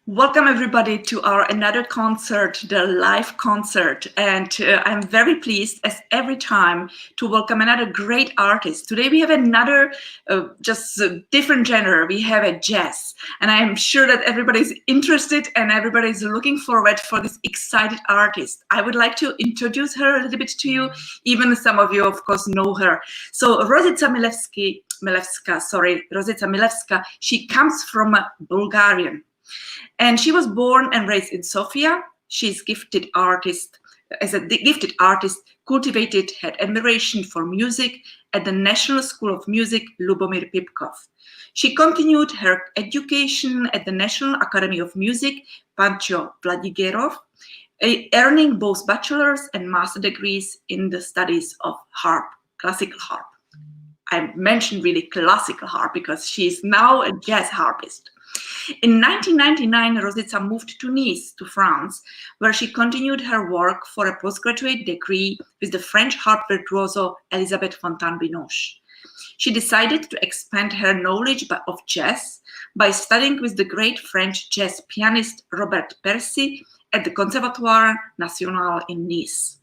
Welcome everybody to our another concert, the live concert. And I'm very pleased as every time to welcome another great artist. Today we have another just different genre. We have a jazz. And I am sure that everybody's interested and everybody's looking forward for this excited artist. I would like to introduce her a little bit to you. Even some of you, of course, know her. So Rossitza Milevska, she comes from Bulgaria. And she was born and raised in Sofia. She's gifted artist. As a gifted artist, cultivated her admiration for music at the National School of Music, Lubomir Pipkov. She continued her education at the National Academy of Music, Pancho Vladigerov, earning both bachelor's and master degrees in the studies of harp, classical harp. I mentioned really classical harp because she is now a jazz harpist. In 1999, Rossitza moved to Nice, to France, where she continued her work for a postgraduate degree with the French harp virtuoso Elisabeth Fontaine-Binoche. She decided to expand her knowledge of jazz by studying with the great French jazz pianist Robert Percy at the Conservatoire National in Nice.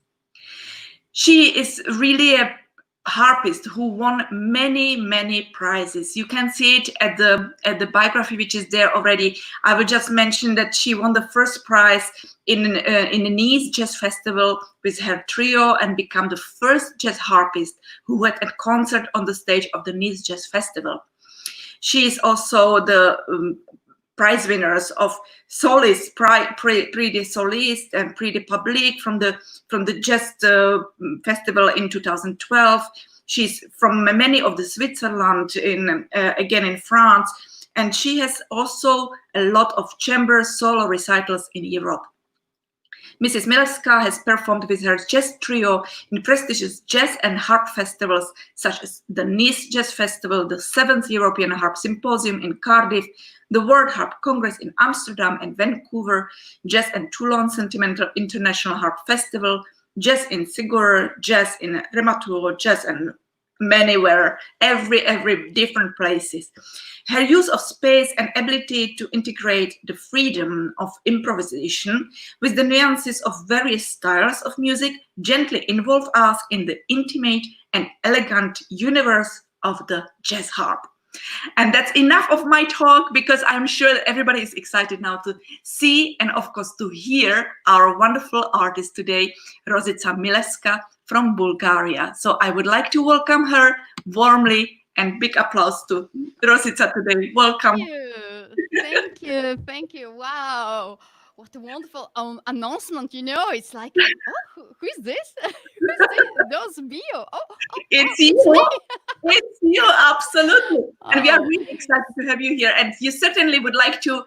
She is really a harpist who won many prizes. You can see it at the biography, which is there already. I will just mention that she won the first prize in the Nice Jazz Festival with her trio and became the first jazz harpist who had a concert on the stage of the Nice Jazz Festival. She is also the prize winners of Solist, Prix de Solist and Prix de Public from the Jazz Festival in 2012. She's from many of the Switzerland, again in France, and she has also a lot of chamber solo recitals in Europe. Mrs. Milevska has performed with her jazz trio in prestigious jazz and harp festivals such as the Nice Jazz Festival, the 7th European Harp Symposium in Cardiff, the World Harp Congress in Amsterdam and Vancouver, Jazz and Toulon Sentimental International Harp Festival, Jazz in Sigur, Jazz in Rematur, Jazz and manywhere, every different places. Her use of space and ability to integrate the freedom of improvisation with the nuances of various styles of music gently involve us in the intimate and elegant universe of the jazz harp. And that's enough of my talk, because I'm sure that everybody is excited now to see and of course to hear our wonderful artist today, Rossitza Milevska from Bulgaria. So I would like to welcome her warmly, and big applause to Rossitza today. Welcome. Thank you. Wow. What a wonderful announcement. It's like, oh, who is this? Who's this? Those bio. It's you. It's you, absolutely. And we are really excited to have you here. And you certainly would like to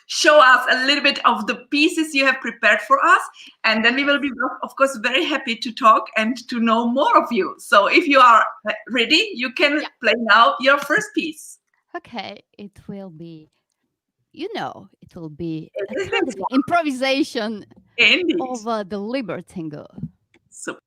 show us a little bit of the pieces you have prepared for us. And then we will be, of course, very happy to talk and to know more of you. So if you are ready, you can play now your first piece. Okay, it will be a kind of improvisation over the Libertango. So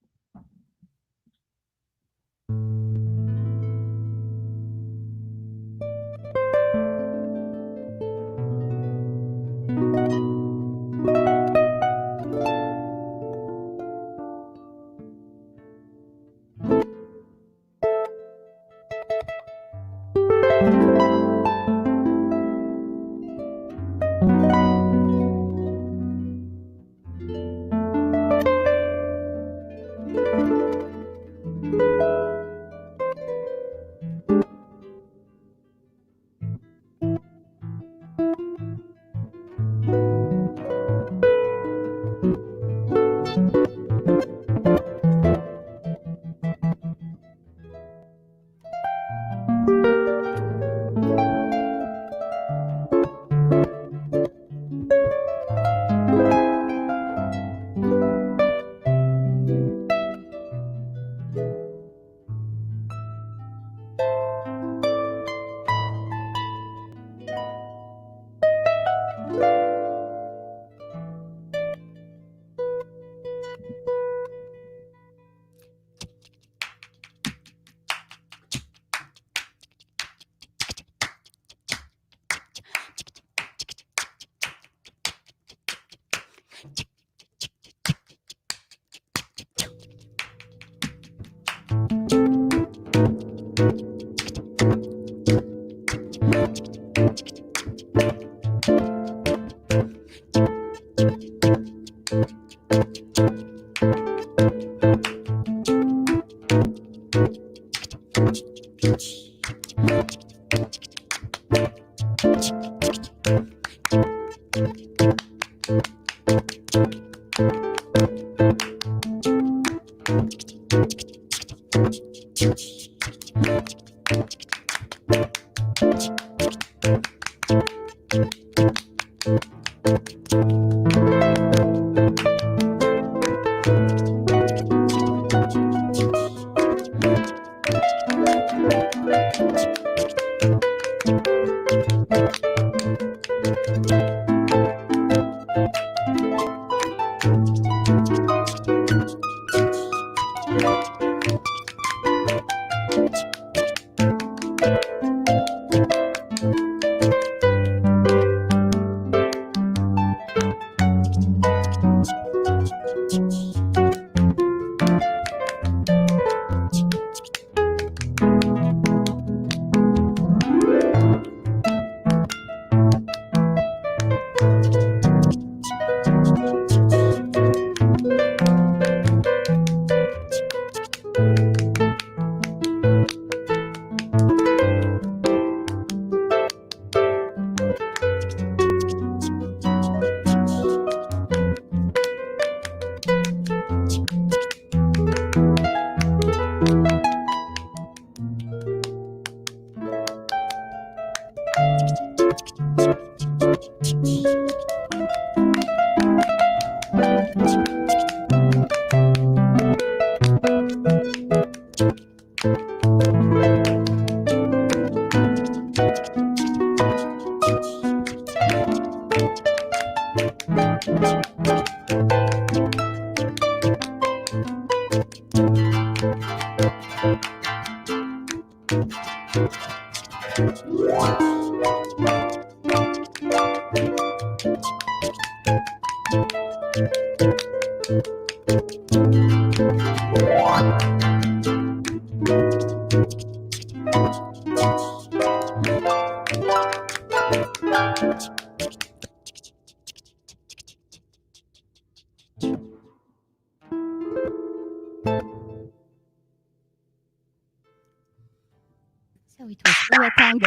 So it was really a tango.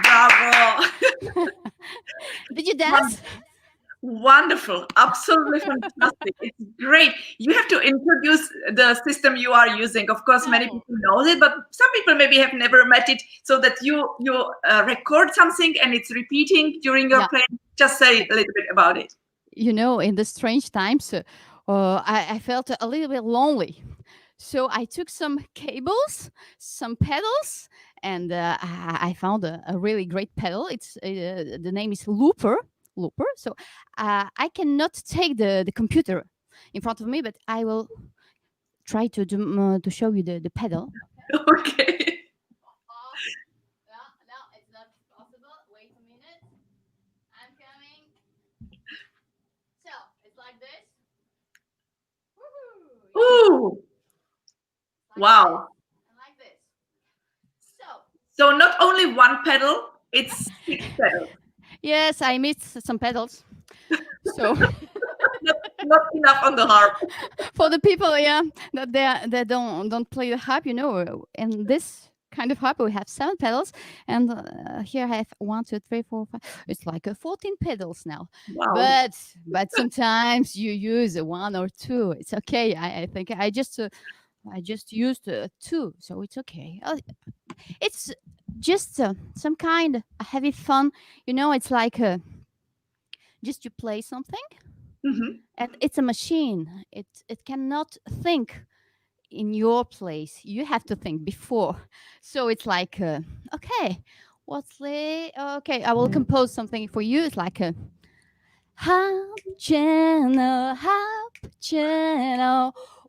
Bravo. Did you dance? Wonderful. Absolutely fantastic. It's great. You have to introduce the system you are using. Of course, many people know it, but some people maybe have never met it, so that you record something and it's repeating during your playing. Just say a little bit about it. You know, in the strange times, I felt a little bit lonely. So I took some cables, some pedals, and I found a really great pedal. It's the name is Looper. So I cannot take the computer in front of me, but I will try to show you the pedal. Okay. No, it's not possible. Wait a minute. I'm coming. So it's like this. Ooh. Wow. Like this. So not only one pedal, it's 6 pedals. Yes, I missed some pedals. So not enough on the harp. For the people, that don't play the harp, you know, in this kind of harp we have 7 pedals, and here I have 1, 2, 3, 4, 5. It's like 14 pedals now. Wow. But sometimes you use 1 or 2. It's okay. I think I just used 2, so it's okay. It's just some kind of heavy fun, you know. It's like just you play something, and it's a machine. It cannot think in your place. You have to think before. So it's like okay, okay, I will compose something for you. It's like a harp channel.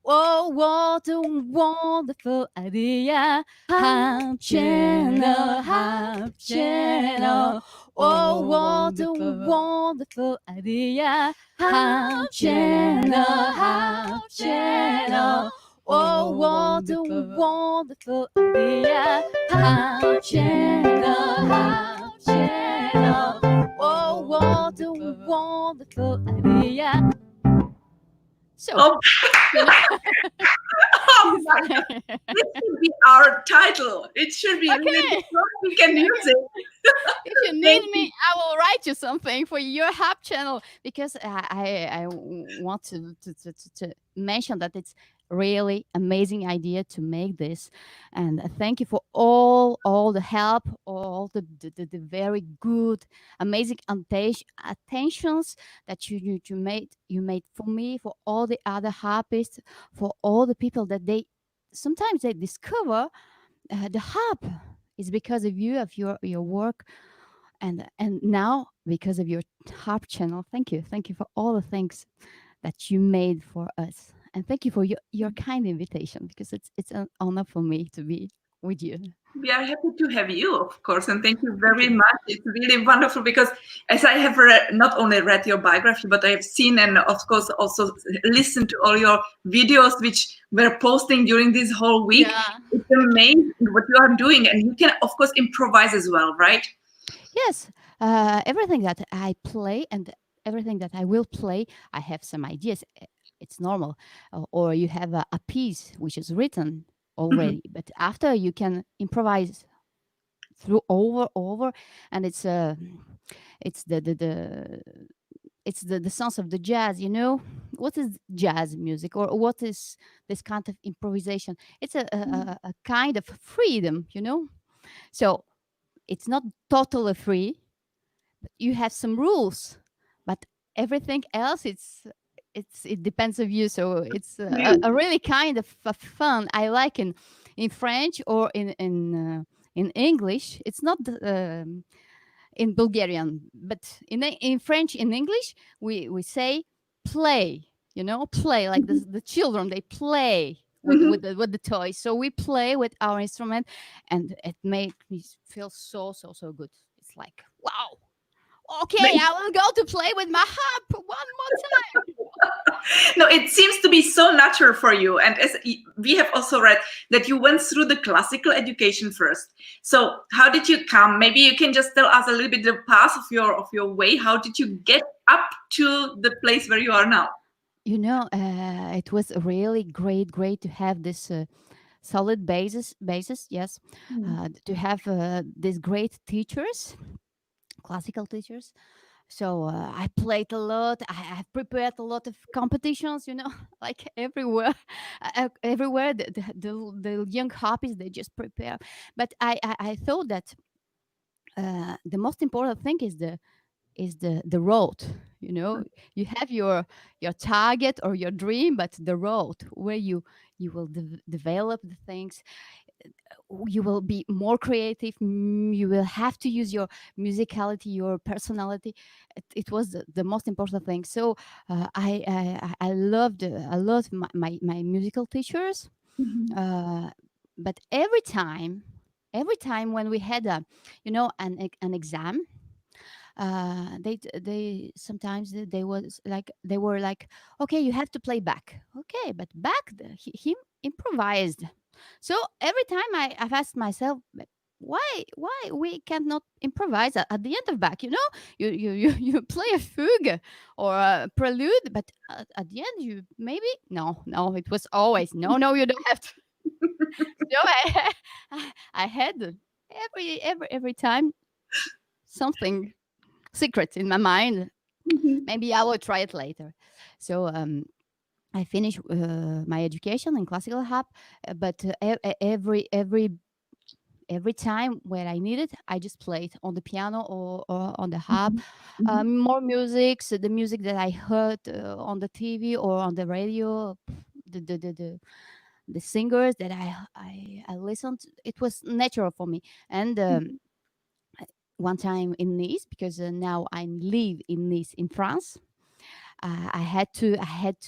Oh, what a wonderful idea. Harp channel. Oh, what a wonderful idea. Harp channel. Oh, what a wonderful idea. Harp channel. Oh, what a wonderful idea. So, this should be our title. It should be. Okay. We can use it. If you need me, I will write you something for your Harp channel, because I want to mention that it's really amazing idea to make this, and thank you for all the help, all the very good, amazing attentions that you made for me, for all the other harpists, for all the people that they sometimes they discover the harp is because of you, of your work, and now because of your harp channel. Thank you for all the things that you made for us, and thank you for your kind invitation, because it's an honor for me to be with you. We are happy to have you, of course, and thank you Thank very you. much. It's really wonderful because, as I have not only read your biography, but I have seen and, of course, also listened to all your videos which were posting during this whole week. Yeah. It's amazing what you are doing, and you can, of course, improvise as well, right? Yes, everything that I play and everything that I will play, I have some ideas. It's normal. Or you have a piece which is written Mhm. already, but after you can improvise through over, and it's the it's the sense of the jazz. You know what is jazz music, or what is this kind of improvisation? It's a kind of freedom. So it's not totally free. You have some rules, but everything else, it depends of you. So it's a really kind of fun. I like in French or in English. It's not in Bulgarian, but in French, in English, we say play. Play like the children, they play Mhm. with the toys. So we play with our instrument, and it made me feel so good. It's like, wow, okay, I will go to play with my harp one more time. No, it seems to be so natural for you. And as we have also read that you went through the classical education first. So how did you come? Maybe you can just tell us a little bit the path of your way. How did you get up to the place where you are now? It was really great to have this solid basis, yes, to have these great teachers, classical teachers. So I played a lot. I've prepared a lot of competitions, like everywhere, everywhere. The young harpists, they just prepare. But I thought that the most important thing is the road. You have your target or your dream, but the road where you will develop the things, you will be more creative. You will have to use your musicality, your personality. It was the most important thing. So I loved my musical teachers. Mhm. uh, but every time when we had an exam, they sometimes they were like, okay, you have to play back. Okay, but back he improvised. So every time I've asked myself, "But why we cannot improvise at the end of back? You play a fugue or a prelude, but at the end you maybe no, it was always no, you don't have to. So I had every time something secret in my mind. Mhm. Maybe I will try it later. So I finished my education in classical harp, but every time where I needed, I just played on the piano or on the harp. Mhm. Mhm. More music, so the music that I heard on the TV or on the radio, the the the, the, the singers that I listened, it was natural for me. And one time in Nice, because now I live in Nice in France. I had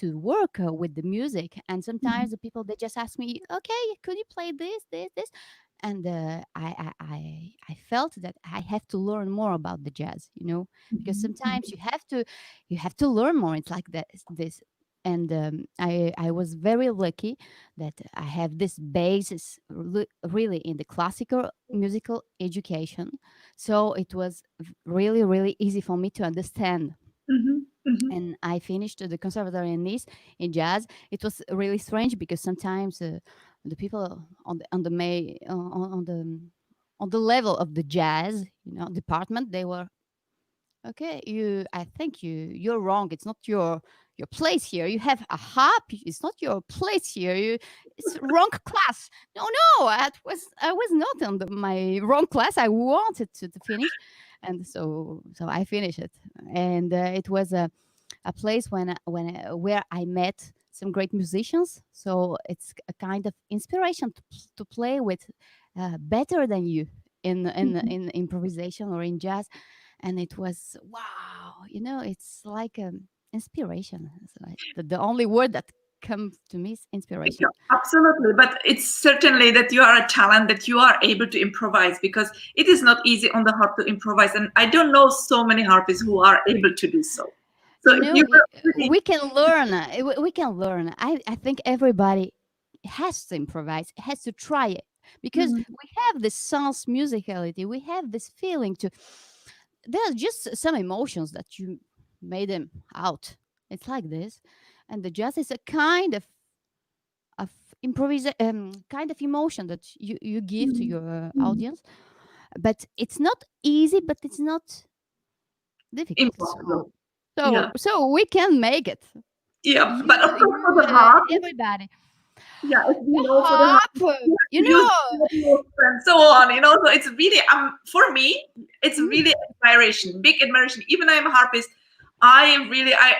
to work with the music, and sometimes the people, they just ask me, "Okay, could you play this?" And I felt that I have to learn more about the jazz, because Mhm. sometimes you have to learn more. It's like that this. And I was very lucky that I have this basis really in the classical musical education, so it was really really easy for me to understand. Mhm. Mhm. And I finished the conservatory in Nice in jazz. It was really strange because sometimes the people on the level of the jazz, department, they were, okay. I think you're wrong. It's not your place here. You have a harp. It's not your place here. It's wrong class. No, I was not on my wrong class. I wanted to finish, and so I finished it. And it was a place where I met some great musicians. So it's a kind of inspiration to play with better than you in improvisation or in jazz. And it was wow, it's like inspiration. It's like the only word that comes to me is inspiration. Absolutely, but it's certainly that you are a talent, that you are able to improvise, because it is not easy on the harp to improvise, and I don't know so many harpists who are able to do so. So we can learn. We can learn. I think everybody has to improvise, has to try it, because we have this sense musicality. We have this feeling to. There's just some emotions that you made them out. It's like this, and the jazz is a kind of improvisation, kind of emotion that you give to your audience. But it's not easy, but it's not difficult. Impossible. So we can make it. Yeah, but of course for the harp, everybody. Yeah, it's for the harp, and so on. So it's really for me, it's really admiration, big admiration. Even I'm a harpist, I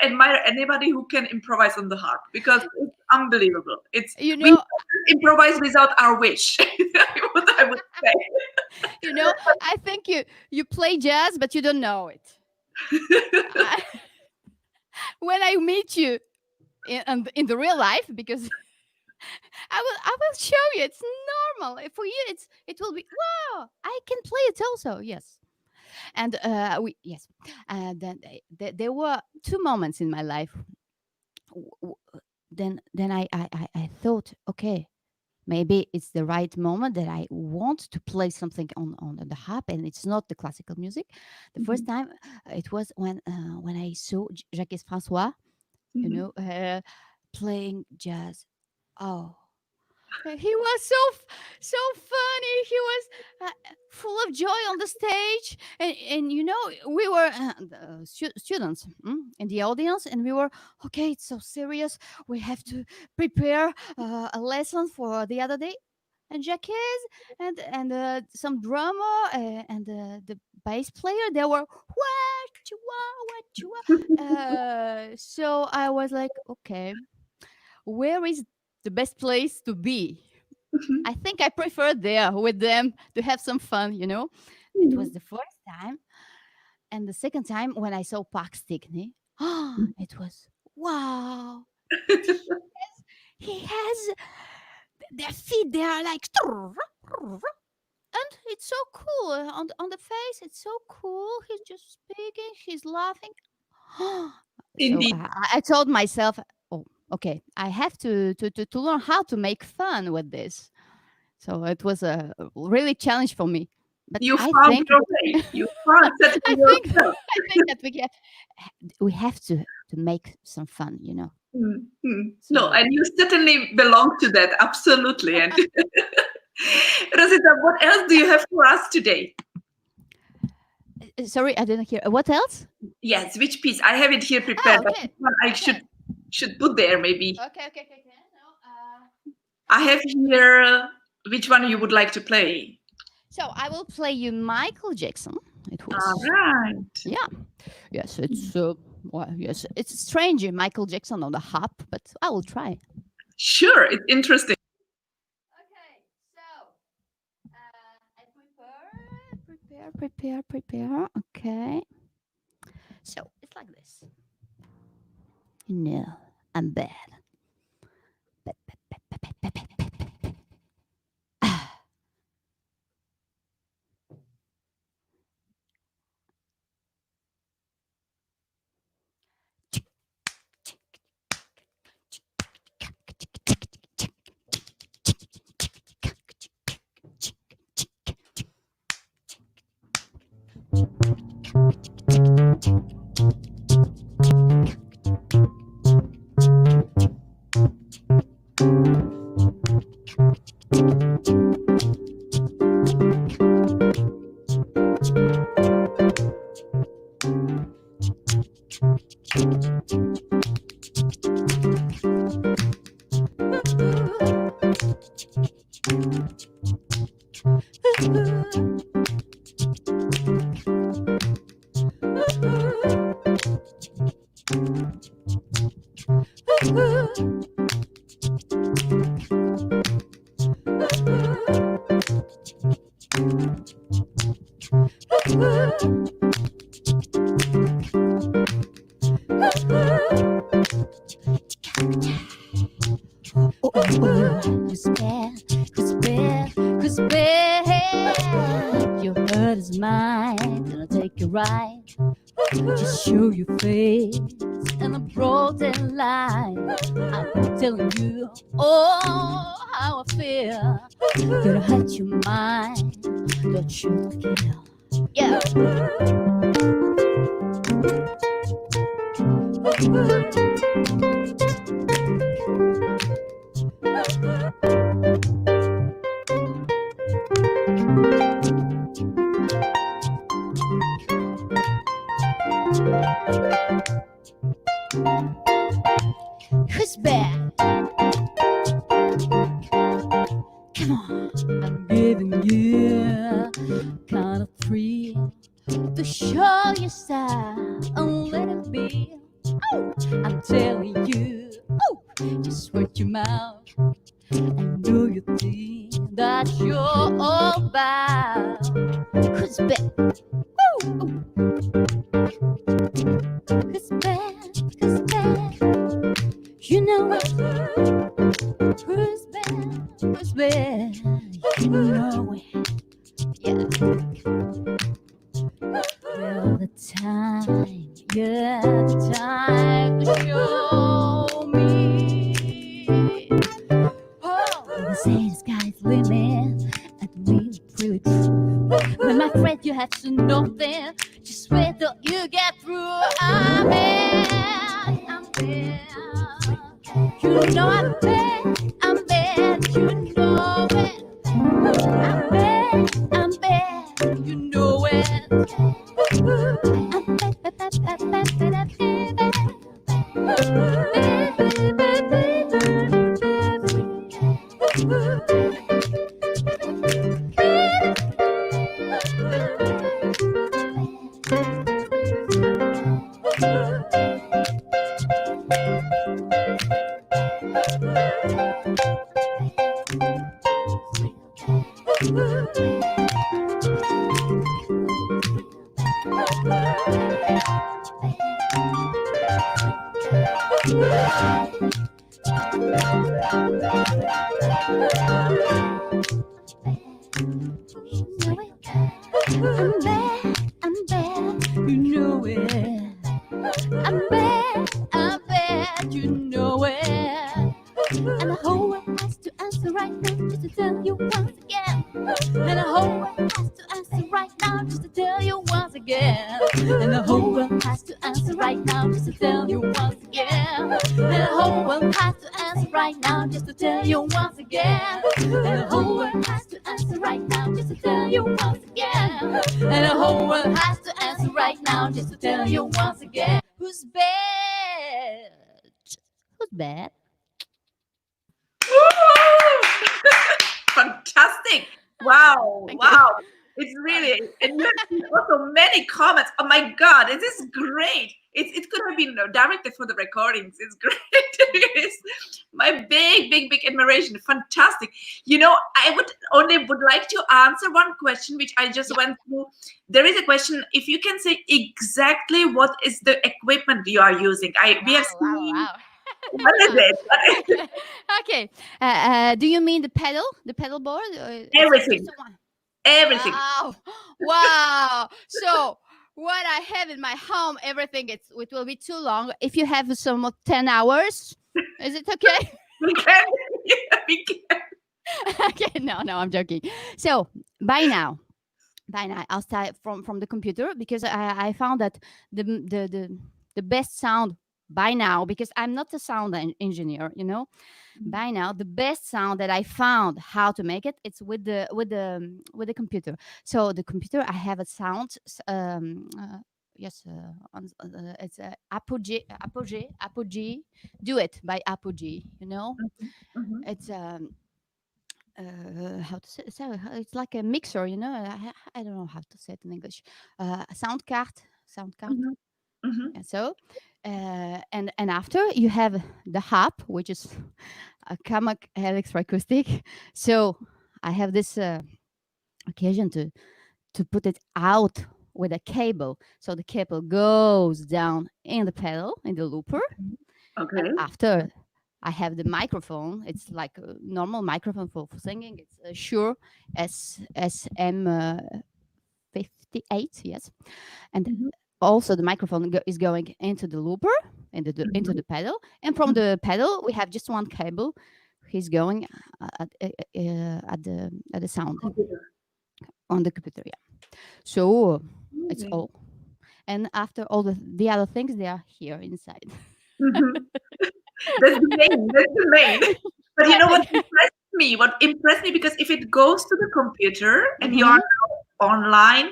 admire anybody who can improvise on the harp, because it's unbelievable. We improvise without our wish. What I would say. I think you play jazz, but you don't know it. When I meet you in the real life, because I will show you. It's normal for you. It will be wow. I can play it also. Yes. And then there were two moments in my life. Then I thought, okay, maybe it's the right moment that I want to play something on the harp, and it's not the classical music. The first time it was when I saw Jacques François, playing jazz. Oh, he was so funny. He was full of joy on the stage, and we were students in the audience, and we were okay. It's so serious. We have to prepare a lesson for the other day. And Jacques and some drummer and the bass player, they were what you are. So I was like, okay, where is the best place to be? I think I prefer there with them to have some fun, It was the first time. And the second time when I saw Park Stickney, it was wow. He has their feet, they are like, and it's so cool on the face. It's so cool. He's just speaking, he's laughing. So I told myself, oh, okay, I have to learn how to make fun with this. So it was a really challenge for me. But you found your way. You found that yourself. I think that we have to make some fun, No, and you certainly belong to that, absolutely. And Rossitza, what else do you have for us today? Sorry, I didn't hear. What else? Yes, which piece? I have it here prepared. Oh, okay. But one I should put there, maybe. Okay. No, I have here. Which one you would like to play? So I will play you Michael Jackson. It was. All right. Yeah. Yes, it's yes, it's strange, Michael Jackson on the harp, but I will try. Sure, it's interesting. Okay, so I prepare. Okay. So it's like this. I'm bad. like. Just show your face in a broad daylight. I'm telling you, oh, how I feel. Gonna hurt your mind, don't you kill. Yeah. Who's bad? Come on, I'm giving you kind of thrill to show yourself a little bit. Oh, I'm telling you, oh, just word your mouth and do your thing that you're all about. Who's bad? Woo! Who's bad? Who's bad? You know it. Who's bad? Who's bad? You know it. Yeah. Well, the time, yeah, the time to show me. Oh, they say the sky's the limit, and we really true. But my friend, you have to know that. Just wait till you get through. I'm bad, I'm bad. You know I'm bad, I'm bad. You know it. I'm bad, I'm bad. You know it. I'm bad, bad, bad, bad, bad, bad, bad, Who's bad? Who's bad? Fantastic. Wow. Thank you. Wow. It's really, and you have also many comments. Oh my God, this is great. It could have been directed for the recordings. It's great. It's my big admiration. Fantastic. You know, I would like to answer one question which I just went through. There is a question. If you can say exactly what is the equipment you are using. We have seen. Wow. What is it? Okay. Do you mean the pedal board? Everything. Everything. Wow. So what I have in my home, everything it will be too long. If you have some 10 hours, is it okay? We can. Yeah, we can. Okay, no, I'm joking. So by now I'll start from the computer, because I found that the best sound by now, because I'm not a sound engineer, you know. By now, the best sound that I found how to make it's with the computer. So the computer, I have a sound. It's Apogee. Do it by Apogee. You know, Mm-hmm. it's how to say? So it's like a mixer. You know, I don't know how to say it in English. Sound card. Mm-hmm. Mm-hmm. And so, and after you have the Harp, which is a Kamak electroacoustic. So I have this occasion to put it out with a cable. So the cable goes down in the pedal, in the looper. Okay. And after I have the microphone. It's like a normal microphone for singing. It's a Shure SM 58, yes. And Mhm. also the microphone is going into the looper, into the pedal, and from the pedal we have just one cable. He's going at the sound Computer. on the computer. Yeah. So it's Amazing. all. And after all the other things, they are here inside. Mhm. That's the main. That's the main. But you know what impressed me? What impressed me, because if it goes to the computer and you are Mm-hmm. now online,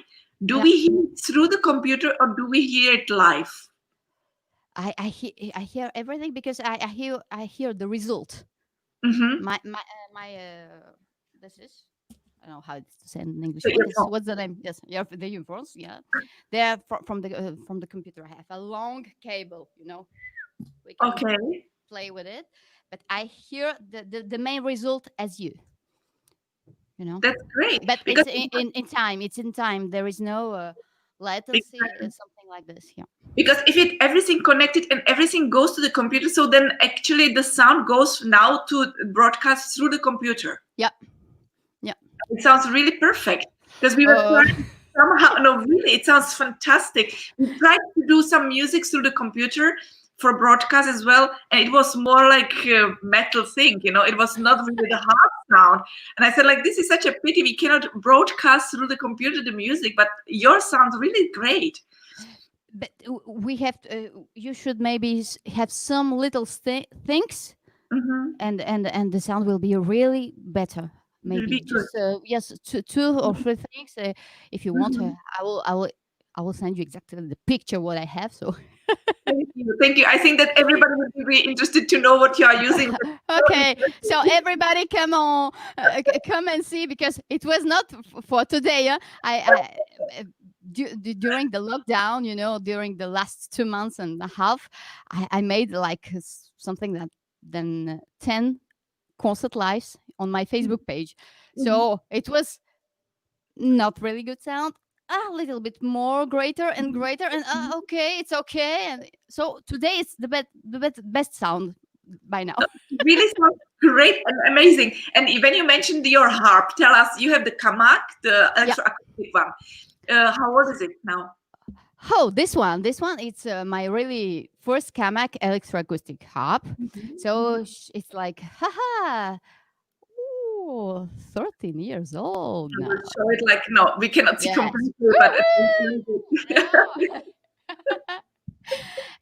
do Yeah. we hear it through the computer or do we hear it live? I hear everything because I hear the result. Mm-hmm. My this is, I don't know how to say in English. The What is, earphone. what's the name? Yes, yeah, the earphones. Yeah, they're from the computer. I have a long cable. We can Okay, play with it, but I hear the main result as you. You know, that's great but because it's in time. It's in time. There is no latency, exactly. something like this. Yeah. Because if it everything connected and everything goes to the computer, so then actually the sound goes now to broadcast through the computer. Yeah. Yeah. It sounds really perfect because we were Uh, trying somehow. No, really, it sounds fantastic. We tried to do some music through the computer for broadcast as well, and it was more like a metal thing. It was not really the harp sound. And I said, like, this is such a pity we cannot broadcast through the computer the music, but yours sounds really great. but we have to, you should maybe have some little things, Mm-hmm. and the sound will be really better. It will Maybe be good. just yes, two or three things. If you want, Mhm. I will send you exactly the picture what I have. So Thank you. Thank you. I think that everybody would be really interested to know what you are using. okay, so everybody come and see, because it was not for today. Uh, during the lockdown, during the last 2 months and a half, I made like something that then 10 concert lives on my Facebook page. Mhm. So it was not really good sound, a little bit more greater and greater, and okay, it's okay. And so today it's the best sound by now. Really sounds great and amazing. And when you mentioned your harp, tell us, you have the kamak, the Yeah. electroacoustic one. How old is it now? Oh, this one, it's my really first Kamak electroacoustic harp. So it's like, haha, ooh, 13 years old I now. will show it like, no, we cannot see Yes. completely, but Woohoo! No.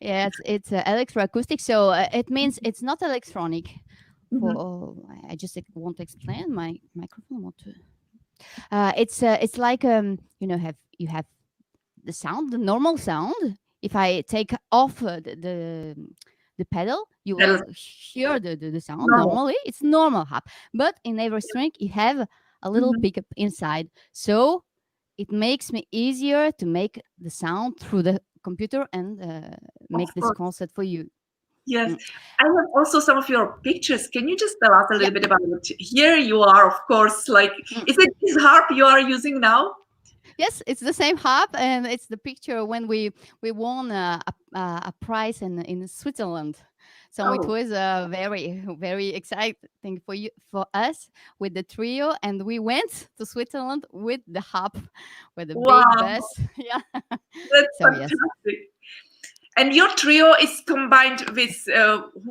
Yeah, it's electroacoustic, so it means it's not electronic. Mhm. For I just want to explain my microphone. Want to? It's like have you have the sound, the normal sound. If I take off the pedal, you That will is hear the sound normal. normally. It's normal harp, but in every string you have a little Mhm. pickup inside, so it makes me easier to make the sound through the computer and make Of this course. concert for you. Yes. Mm. I have also some of your pictures. Can you just tell us a Yeah. little bit about it? Here you are, of course, like, Mm. is it this harp you are using now? Yes, it's the same harp, and it's the picture when we won a prize in Switzerland. So it Oh, was very very exciting for us with the trio, and we went to Switzerland with the harp, with a big wow. bus. Yeah. That's So yes. fantastic. And your trio is combined with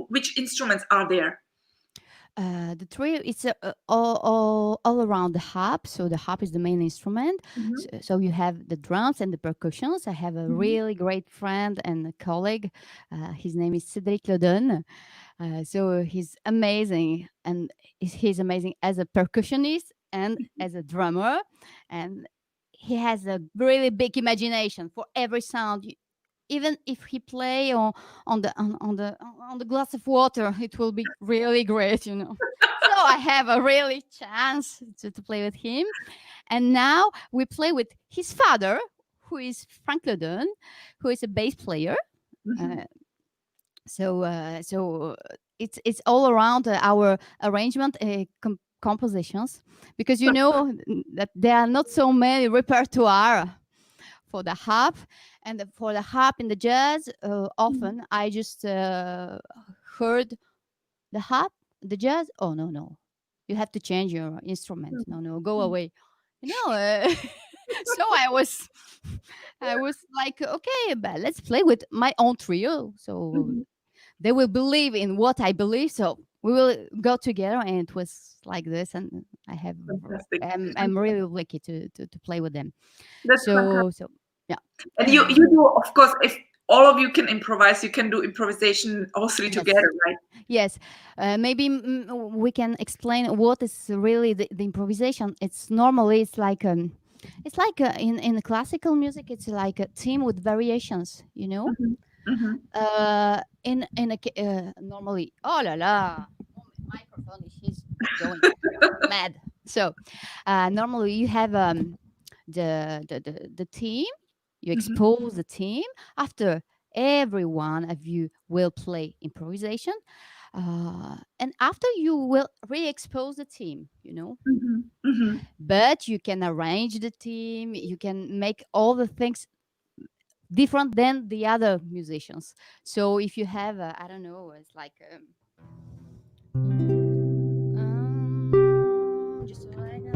which instruments are there? The trio, it's all around the harp. So the harp is the main instrument. Mhm. So you have the drums and the percussions. I have a Mhm. really great friend and a colleague. His name is Cedric Lodon. So he's amazing, and he's amazing as a percussionist and as a drummer, and he has a really big imagination for every sound. Even if he play on the glass of water, it will be really great. So I have a really chance to play with him, and now we play with his father, who is Frank Lodon, who is a bass player. Mhm. Uh, so it's all around our arrangement, compositions, because that there are not so many repertoire for the harp, and for the harp in the jazz, often I just heard the harp, the jazz. Oh, no, no, you have to change your instrument. No, no, go away. you know uh, So I was like, okay, but let's play with my own trio. So Mhm. they will believe in what I believe. So we will go together, and it was like this. And Fantastic. I'm really lucky to play with them. That's fantastic. So yeah. And you do, of course, if all of you can improvise, you can do improvisation all three Yes. together, right? Yes, maybe we can explain what is really the improvisation. It's normally it's like in classical music. It's like a theme with variations. You know, Hmm. Hmm. normally. Oh la la, oh, my microphone is she's going mad. So normally you have the theme. You Hmm. expose the theme after every one of you will play improvisation and after you will re-expose the team, you know, Hmm. Hmm. but you can arrange the team, you can make all the things different than the other musicians. So if you have I don't know, it's like just a second.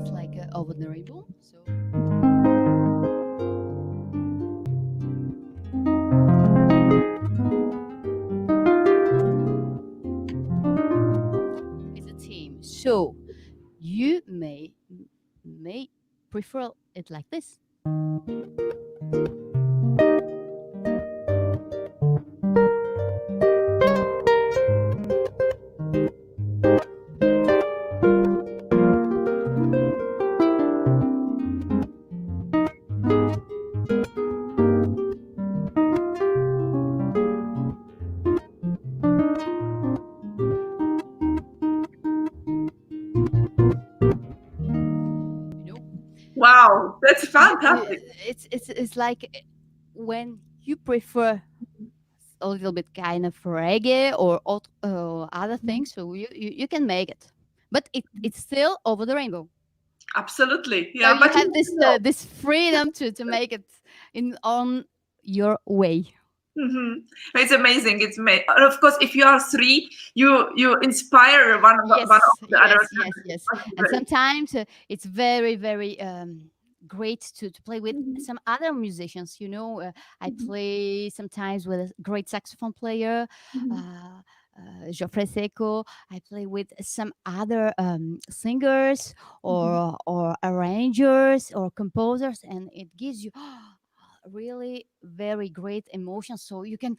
It's like over the rainbow. So it's a team. So you may prefer it like this. You know, Wow, that's you fantastic. it's like when you prefer a little bit kind of reggae or other Mhm. things, so you can make it, but it's still over the rainbow. Absolutely. So Yeah, you but you have never know. this freedom to make it in on your way. Hmm. It's amazing. Of course, if you are three, you inspire one of Yes, the others. yes. And sometimes it's very, very great to play with Mhm. some other musicians. You know, I Mhm. play sometimes with a great saxophone player, Mhm. uh, Geoffrey Seco. I play with some other singers Mhm. or arrangers or composers, and it gives you really very great emotions. So you can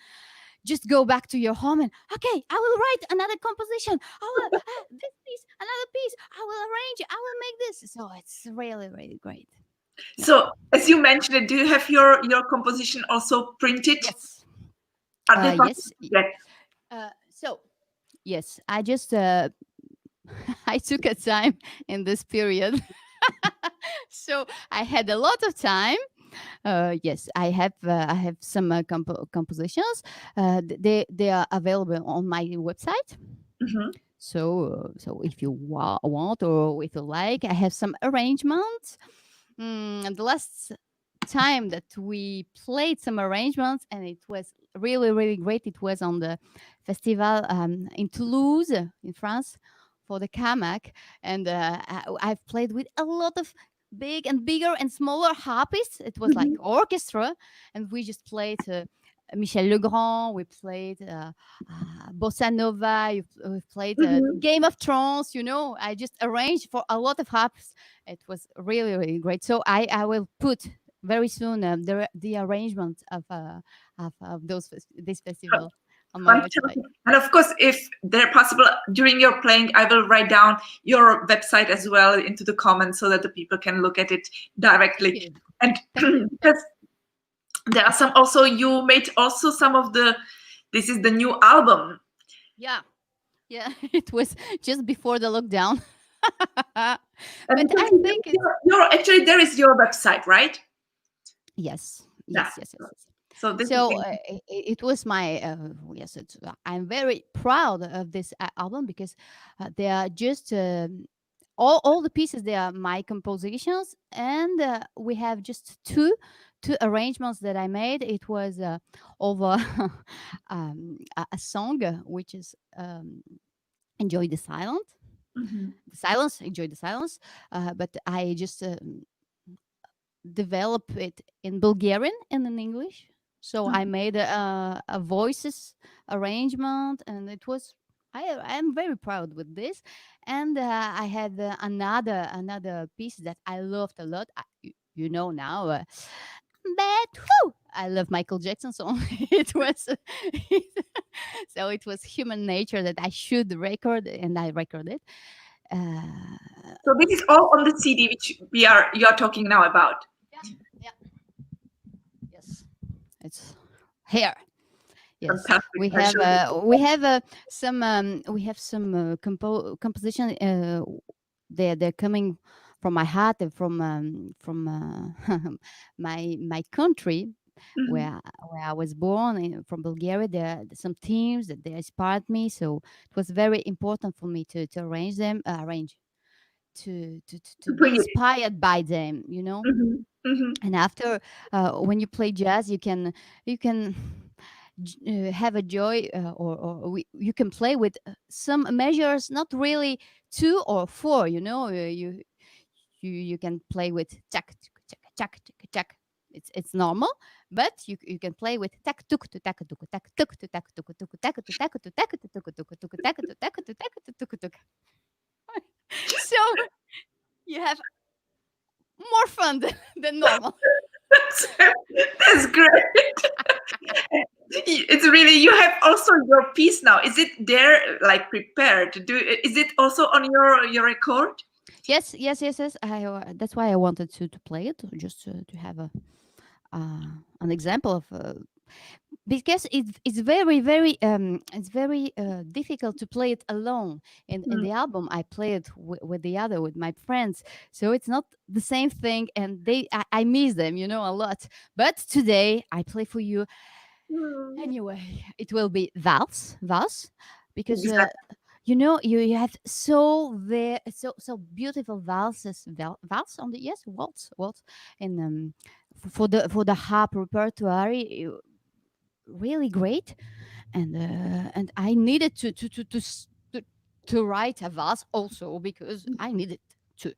just go back to your home and okay, I will write another composition. I will this piece, another piece. I will arrange it. I will make this. So it's really, really great. Yeah. So, as you mentioned it, do you have your composition also printed? Yes. Are they possible Yes. to get? So yes, I just I took a time in this period. So I had a lot of time. Yes, I have some compositions. They are available on my website. Hmm. So if you want or if you like, I have some arrangements. And the last time that we played some arrangements, and it was really, really great. It was on the festival in Toulouse, in France, for the Kamak. And I've played with a lot of big and bigger and smaller harpists. It was like Hmm. orchestra, and we just played Michel Legrand. We played bossa nova. We've played Hmm. Game of Thrones. You know, I just arranged for a lot of harps. It was really, really great. So I will put very soon the arrangement of this festival on my website. Fantastic. And of course, if they're possible during your playing, I will write down your website as well into the comments so that the people can look at it Thank directly. you. And Thank you. because there are some also, you made also some of the, this is the new album. Yeah. Yeah. It was just before the lockdown. And But because I think it's actually there is your website, right? yes. Yeah. Yes. So this is So it was my yes. I'm very proud of this album because they are just all the pieces. They are my compositions, and we have just two arrangements that I made. It was over a song which is enjoy the silence. The silence, enjoy the silence. But I just develop it in Bulgarian and in English. So I made a voices arrangement, and it was. I am very proud with this, and I had another piece that I loved a lot. You know now, but whew, I love Michael Jackson song. It was so it was human nature that I should record, and I recorded. Uh, So this is all on the CD which you are talking now about. yeah. Yes, it's here. Yes, Fantastic. we have some composition. They're coming from my heart and from my country where I was born from Bulgaria. There are some themes that they inspired me, so it was very important for me to arrange them, to be bring it. inspired by them, you know. And after, when you play jazz, you can have a joy, you can play with some measures, not really 2 or 4. You know, you can play with tack tack tack tack tack. It's normal, but you can play with tack tuk to tack tuk tack tuk to tack tuk tuk tack to tack to tack to tuk tuk tuk tack to tack to tack to tuk tuk. So you have more fun than normal. That's great. It's really, you have also your piece now. Is it there, like prepared? Is it also on your record? Yes. That's why I wanted to play it, just to have an example of. Because it's very difficult to play it alone. In the album, I play it with my friends, so it's not the same thing, and I miss them, you know, a lot. But today I play for you anyway. It will be valse, because Exactly. you know, you have so beautiful valses, valse on the, yes, waltz, and for the harp repertoire, really great. And I needed to write a valse also, because I needed to.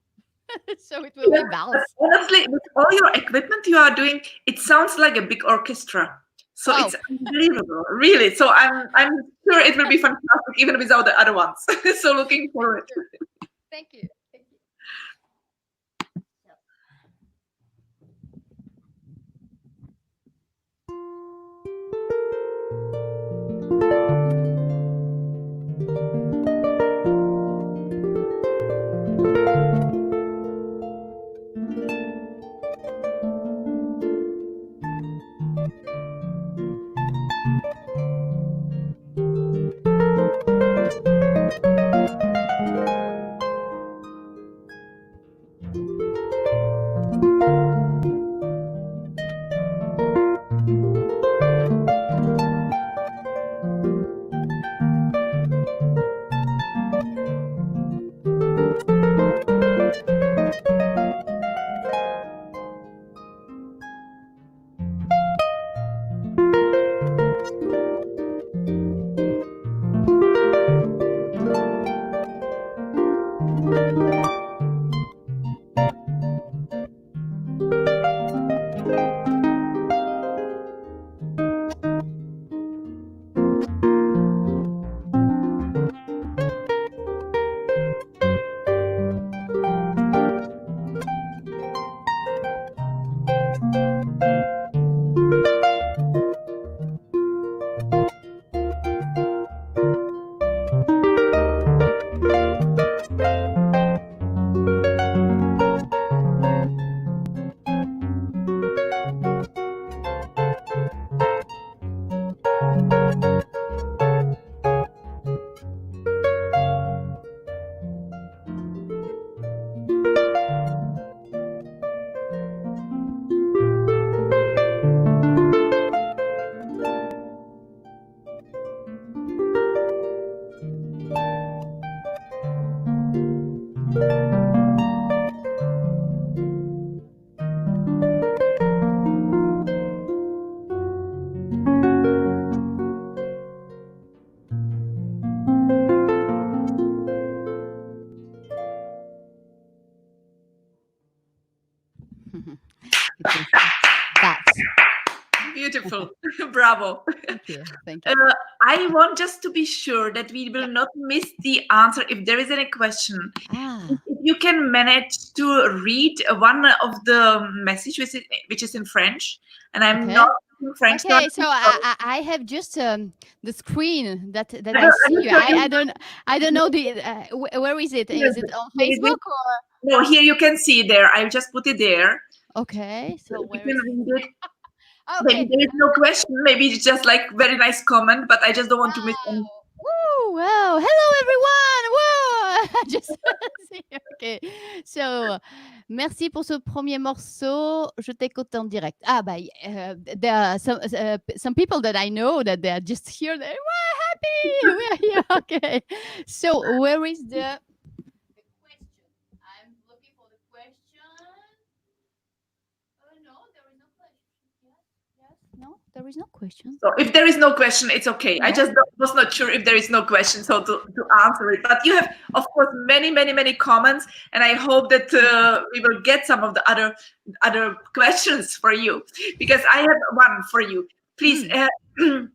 So it will Yeah, be but valse. honestly, with all your equipment you are doing, it sounds like a big orchestra. So Wow. it's unbelievable, really. So I'm sure it will be fantastic even without the other ones. So looking forward. Thank you. It is that. Beautiful. Bravo. Thank you. Thank you. I want just to be sure that we will not miss the answer if there is any question. Ah, If you can manage to read one of the message which is in French, and I'm okay. not in French, so Okay, so I have just the screen that I I will see you. show you. I don't know the where is it? Is it on Facebook or? No, here you can see there. I just put it there. Okay, so You where can is? read it. Maybe Okay. there is no question. Maybe it's just like very nice comment, but I just don't want to miss any. Woo! Wow! Hello everyone! Wow! Just okay. So, merci pour ce premier morceau. Je t'écoute en direct. Ah bah, there are some people that I know that they are just here. They're happy. We are here. Okay. So, where is the question? I'm looking for the question. No, there is no question. Yes. No, there is no question. So if there is no question, it's okay. I No. just was not sure if there is no question, so to answer it. But you have, of course, many comments, and I hope that we will get some of the other questions for you, because I have one for you. Please,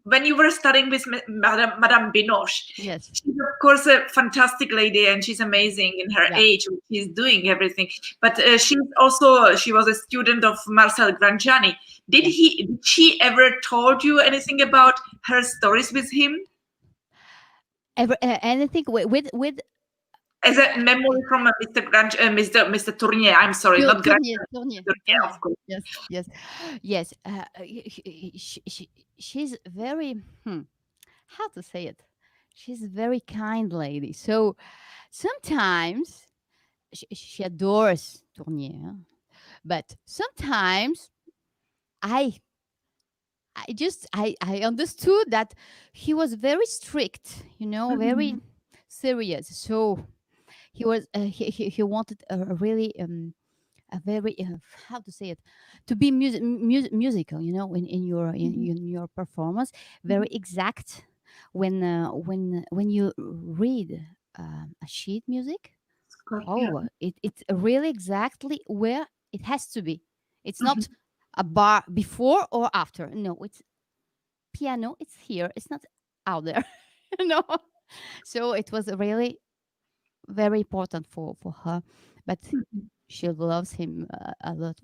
when you were studying with Madame Binoche, Yes. she's of course a fantastic lady, and she's amazing in her Yeah. age. She's doing everything, but she was a student of Marcel Grangiani. Did she ever told you anything about her stories with him? Ever anything with As a memory from Mr. Tournier. I'm sorry, not Tournier, Grangiani. Tournier, Tournier, Tournier. of course. Yes, yes, yes. She's very how to say it. She's a very kind lady. So sometimes she adores Tournier, but sometimes I I understood that he was very strict, very serious. So he was he wanted a really a very how to say it, to be musical, in your performance, very exact. When you read a sheet music, Yeah. it's really exactly where it has to be. It's not a bar before or after. No, it's piano, it's here, it's not out there. No. So it was really very important for her, but she loves him a lot.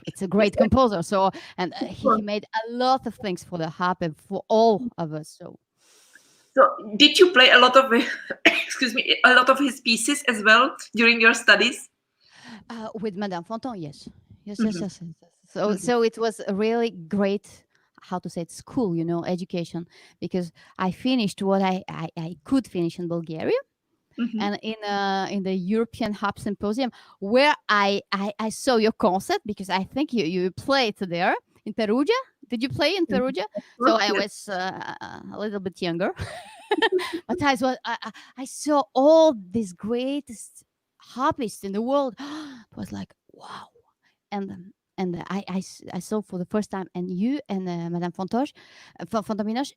It's a great composer. So, and he made a lot of things for the harp and for all of us. So did you play a lot of excuse me, a lot of his pieces as well during your studies? With Madame Fonton, yes. Yes. So it was a really great, how to say it, school, education, because I finished what I could finish in Bulgaria. And in the European Harp Symposium, where I saw your concert, because I think you played there in Perugia. Did you play in Perugia? So I was a little bit younger, but I saw all these greatest harpists in the world. It was like wow, and I saw for the first time, and you and Madame Fontosh, Fontaminosh.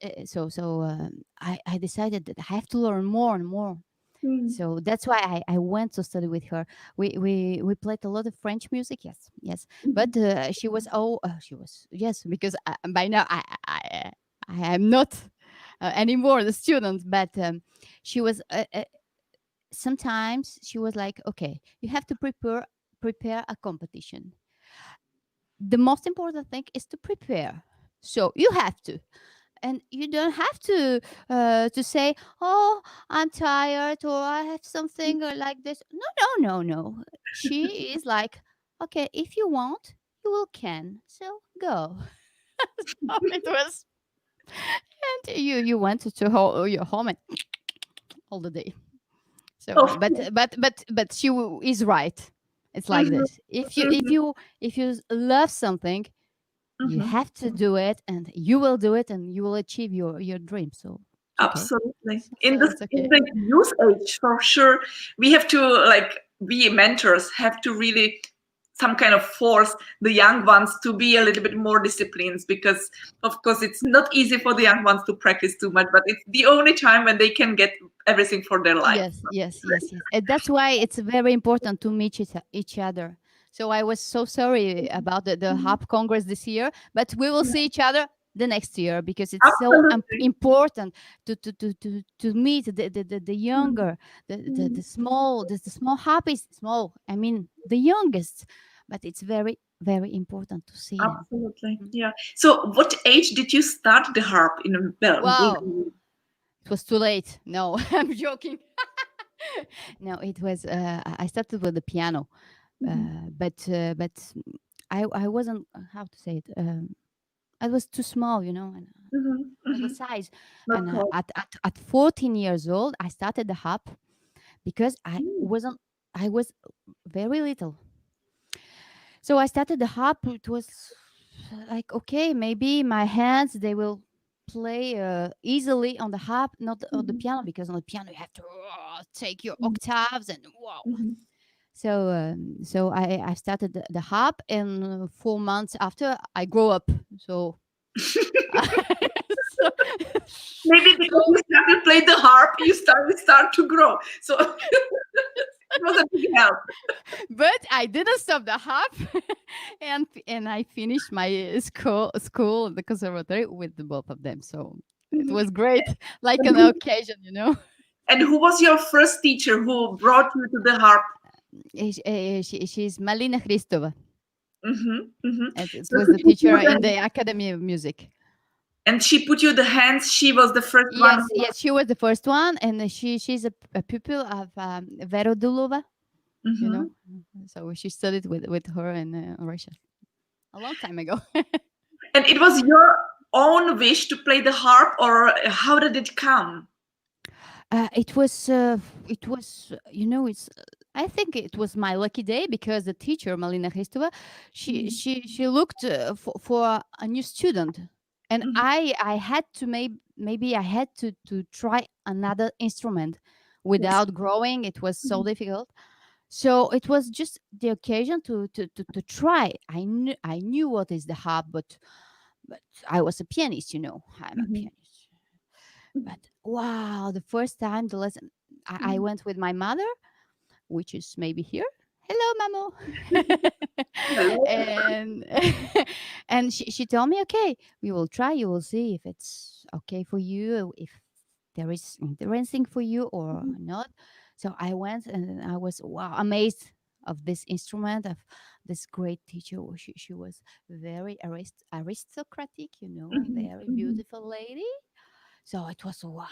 I decided that I have to learn more and more. So that's why I went to study with her. We played a lot of French music, yes. But she was yes, because by now I am not anymore the student. But she was sometimes she was like, okay, you have to prepare a competition. The most important thing is to prepare. So you have to, and you don't have to say, oh, I'm tired, or I have something or like this. No. She is like, okay, if you want, you will can, so go. So it was, and you went to your home and all the day. So but she is right. It's like this. If you love something, you have to do it, and you will do it, and you will achieve your dream. So Absolutely. So it's okay. In the youth age, for sure, we have to, like, we mentors have to really some kind of force the young ones to be a little bit more disciplined, because of course it's not easy for the young ones to practice too much, but it's the only time when they can get everything for their life. Yes. And that's why it's very important to meet each other. So I was so sorry about the harp congress this year, but we will see each other the next year, because it's so Absolutely. important to meet the younger, the small, the small harpists, small, I mean the youngest, but it's very, very important to see them. Absolutely. Yeah. So, what age did you start the harp in Wow, Bulgaria? it was too late. No, I'm joking. No, it was. I started with the piano, but I wasn't, how to say it. I was too small, and the size. Of And course. at 14 years old, I started the harp because Mm, I was very little. So I started the harp. It was like, okay, maybe my hands, they will play easily on the harp, not on the mhm, piano, because on the piano you have to take your octaves and wow. mhm. So I started the harp, and 4 months after I grow up. So, so, Maybe so because you started play the harp, you start to grow. So it was a big help. but I didn't stop the harp, and I finished my school, the conservatory, with the both of them. So it Mhm. was great, like And an who, occasion. and who was your first teacher who brought you to the harp? She's Malina Christova. Hmm. It So was she the put teacher you in the, the Academy of Music. and she put you the hands. She was the first one. Yes, yes, she was the first one, and she's a pupil of Vero Dulova. You Hmm. know, so she studied with her in Russia a long time ago. And it was your own wish to play the harp, or how did it come? It's. I think it was my lucky day, because the teacher Malina Christova, Mhm, she looked for a new student, and mhm, I had to, maybe I had to try another instrument yes. without growing. It was so Mhm, difficult. So it was just the occasion to try. I knew what is the harp, but I was a pianist. I'm a mhm, pianist. But wow, the first time the lesson, I went with my mother, which is maybe here. Hello, Mamo. mhm. And and she told me, okay, we will try. You will see if it's okay for you, if there is interesting for you or not. So I went, and I was, wow, amazed of this instrument, of this great teacher. She was very aristocratic, Mhm, very mhm, beautiful lady. So it was, wow.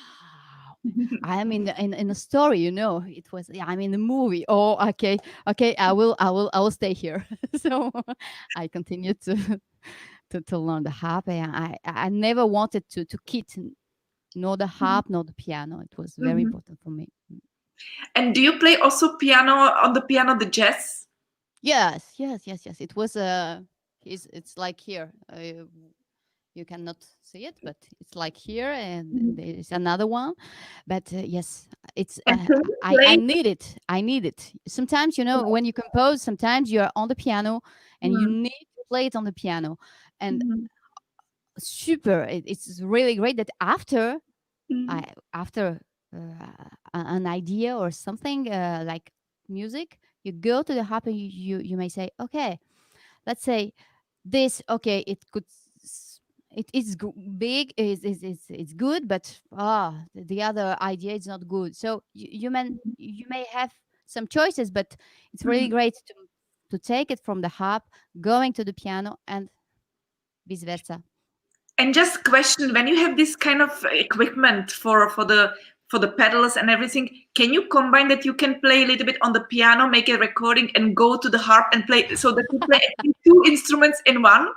mhm, I am in a story, It was, yeah, I'm in the movie. Oh, okay, okay. I will stay here. So I continued to learn the harp, and I never wanted to quit, nor the harp nor the piano. It was very mhm. important for me. And do you play also piano on the piano, the jazz? Yes, yes, yes, yes. It was it's like here. You cannot see it, but it's like here, and Mhm. there is another one. But yes, it's And can you I play? need it. I need it. Sometimes, when you compose, sometimes you are on the piano, and you Mhm, need to play it on the piano, and mhm, super. It's really great that mhm, after an idea or something, like music, you go to the harp, and you may say, okay, let's say this, okay, it is big, it's good, but the other idea is not good. So you may have some choices, but it's really mhm. great to take it from the harp, going to the piano, and vice versa. And just question, when you have this kind of equipment for the pedals and everything, can you combine that? You can play a little bit on the piano, make a recording, and go to the harp and play, so that you play actually two instruments in one.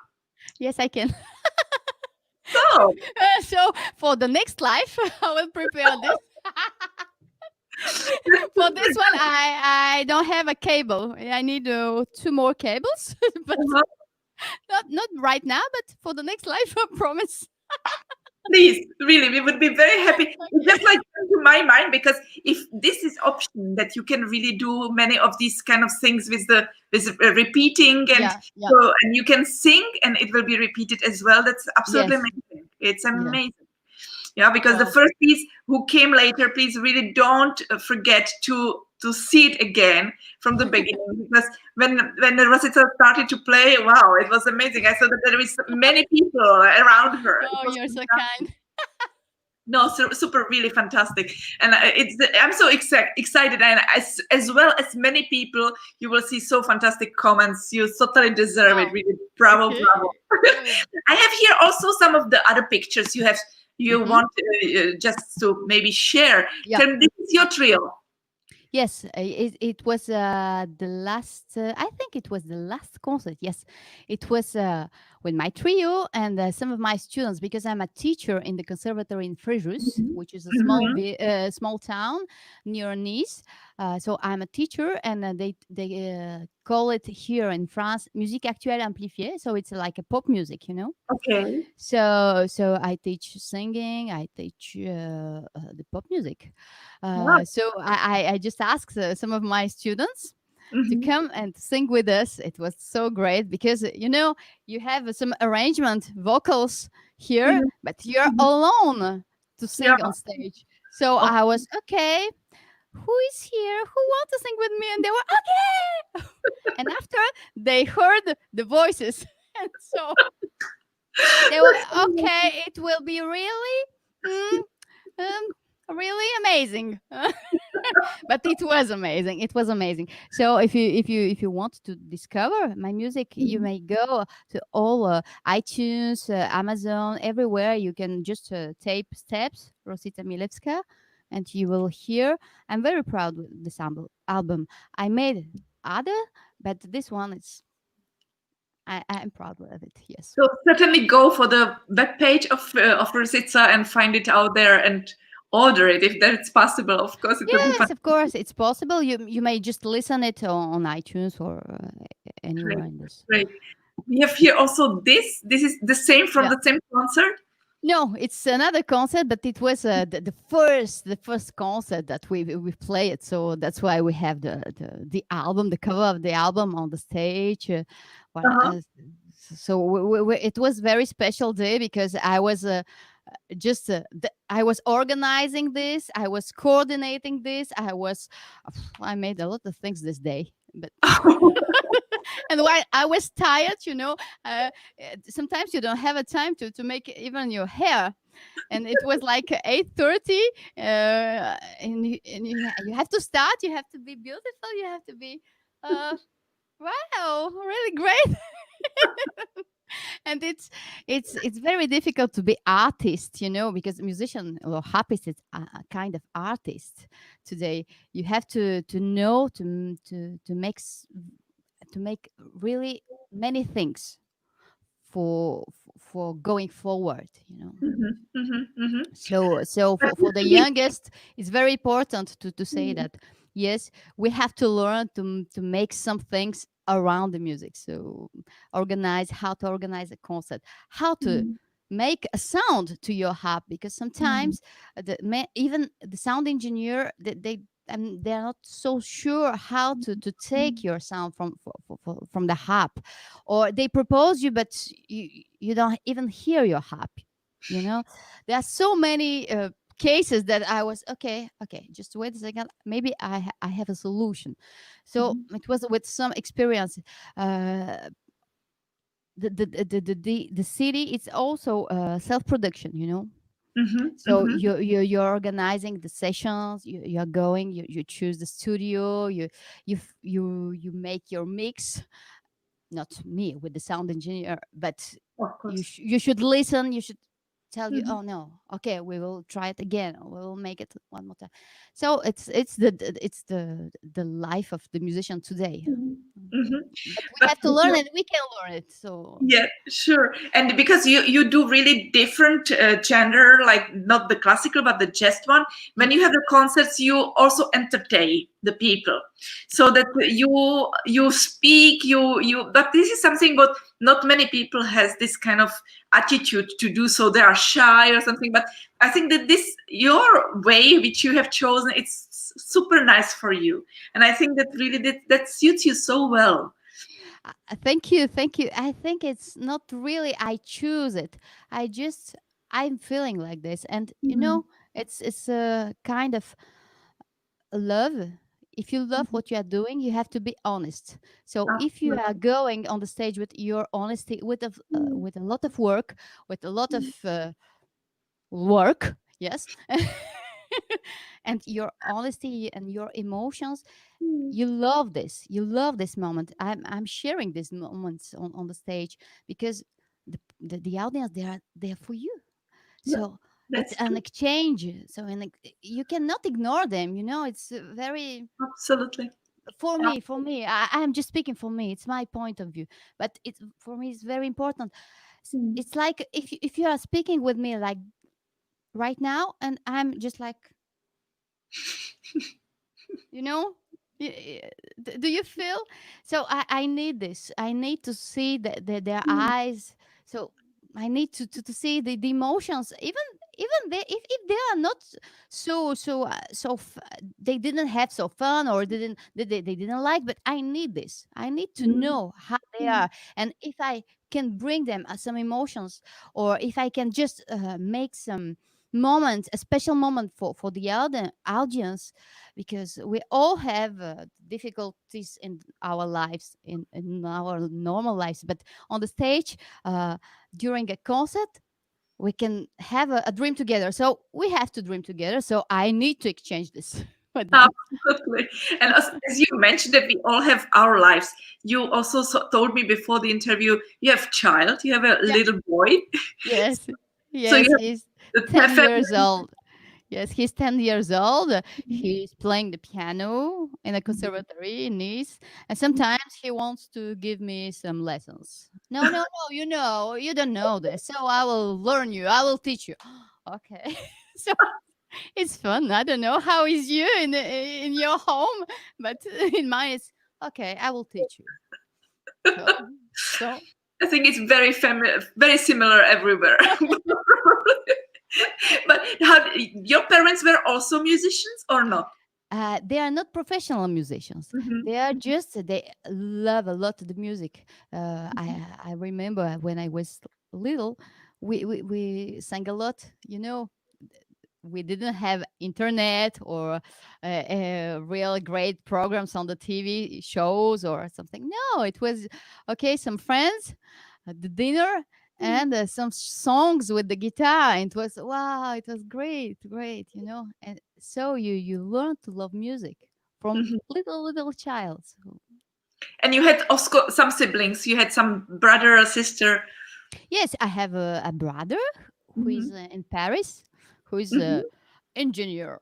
Yes, I can. So So for the next life, I will prepare this. For this one, I don't have a cable. I need two more cables, but uh, not right now. But for the next life, I promise. please, really, we would be very happy. It just like came to my mind, because if this is option that you can really do many of these kind of things with repeating, and Yeah, yeah, so, and you can sing and it will be repeated as well. That's absolutely yes, amazing. It's yeah. amazing. Yeah, because the Wow. first piece who came later, please really don't forget to to see it again from the beginning, because when Rossitza started to play, wow, it was amazing. I saw that there is many people around her. It Oh, was you're so fantastic. kind. No, super, really fantastic, and I'm so excited, and as well as many people, you will see so fantastic comments. You totally deserve it. Wow. Really, bravo, Okay. bravo. Oh. I have here also some of the other pictures you Mhm. want just to maybe share. Yeah. Tell me, this is your trio. Yes, it was the last. I think it was the last concert. Yes, it was with my trio and some of my students, because I'm a teacher in the conservatory in Fréjus, Mhm. which is a Mhm. small town near Nice. So I'm a teacher, and they call it here in France musique actuelle amplifiée. So it's like a pop music, you know. Okay. So I teach singing, I teach the pop music. Wow. So I just asked some of my students to Mhm. come and sing with us. It was so great because you know you have some arrangement vocals here, Mhm. but you're Mhm. alone to Yeah. sing on stage. So Okay. I was okay. Who is here? Who wants to sing with me? And they were okay. And after they heard the voices, and so they were That's amazing. okay. It will be mm, really amazing. But it was amazing. It was amazing. So if you want to discover my music, you Mhm. may go to all iTunes, Amazon, everywhere. You can just tape steps Rossitza Milevska, and you will hear. I'm very proud with this album. I made other, but this one is I'm proud of it. Yes. So certainly go for the web page of Rositza and find it out there and order it if that's possible. Of course, it would be Yes, fantastic. of course, it's possible. You may just listen it on iTunes or Great, anywhere in this. great. We have here also this. This is the same from Yeah. the same concert. No, it's another concert, but it was the first concert that we played. So that's why we have the album, the cover of the album on the stage. Well, Uh-huh. so it was very special day because I was I was organizing this, I was coordinating this, I made a lot of things this day, but and while I was tired, sometimes you don't have a time to make even your hair, and it was like 8:30, and you have to start, you have to be beautiful, you have to be uh wow, really great. And it's very difficult to be artist, because musician or harpist is a kind of artist today. You have to know to make really many things for going forward. Mhm, mhm, mhm. So But for the really, youngest, it's very important to say mhm, that yes, we have to learn to make some things around the music. So organize how to organize a concert, how to mhm, make a sound to your harp, because mhm, sometimes even the sound engineer, they're not so sure how to take mhm, your sound from the harp, or they propose you, but you don't even hear your harp. You know, there are so many cases that I was okay, just wait a second, maybe I have a solution. So mhm, it was with some experience. uh the city is also self-production, mhm, so mhm. you're organizing the sessions, you're going, you choose the studio, you make your mix, not me with the sound engineer, but Of course. you should listen, you should tell you, Mhm, oh no, okay, we will try it again, or we will make it one more time. So it's the life of the musician today. mhm, Mm. mhm. But we But have to learn it, we can learn it, so yeah, sure. And because you do really different genre, like not the classical but the jazz one. When mm, you have the concerts, you also entertain the people, so that you speak you. But this is something what not many people has this kind of attitude to do. So they are shy or something. But I think that this your way which you have chosen, it's super nice for you, and I think that really that suits you so well. thank you. I think it's not really I choose it, I'm feeling like this, and Mhm, it's a kind of love. If you love Mhm. what you are doing, you have to be honest. So if you are Absolutely. going on the stage with your honesty, Mm, with a lot of work, with a lot of mm, work, yes, and your honesty and your emotions, mm. you love this. You love this moment. I'm sharing these moments on the stage because the audience, they are there for you. Yeah, So it's that's an true. exchange. So you cannot ignore them. It's very, Absolutely. for me, I'm just speaking for me. It's my point of view, but it's for me. It's very important. Mm. It's like if you are speaking with me like right now, and I'm just like, you know do you feel? So I need this. I need to see their Mm. eyes. So I need to see the emotions, even if they are not they didn't have so fun, or they didn't like, but I need this. I need to Mm. know how they Mm. are, and if I can bring them some emotions, or if I can just make some moment, a special moment for the audience, because we all have difficulties in our lives, in our normal lives, but on the stage, uh, during a concert, we can have a dream together. So we have to dream together, so I need to exchange this with them. Absolutely. And as you mentioned that we all have our lives, you also told me before the interview you have child, you have a Yeah. little boy. Yes. So you Yes, he's have the 10 years family. old. Yes, he's 10 years old. He's playing the piano in a conservatory in Nice. And sometimes he wants to give me some lessons. No, no, no, you don't know this. So I will learn you. I will teach you. Okay. So it's fun. I don't know how is you in your home, but in mine it's okay. I will teach you. So, so I think it's very very similar everywhere. But how your parents were also musicians or not? they are not professional musicians. Hmm. They are just they love a lot of the music. I remember when I was little, we sang a lot. We didn't have internet or real great programs on the TV shows or something. No, it was okay. Some friends, the dinner, and some songs with the guitar. And it was wow. It was great, great. And so you learn to love music from Hmm. little child. So, And you had also some siblings. You had some brother or sister. yes, I have a brother who is Hmm. in Paris, who is a Hmm. engineer.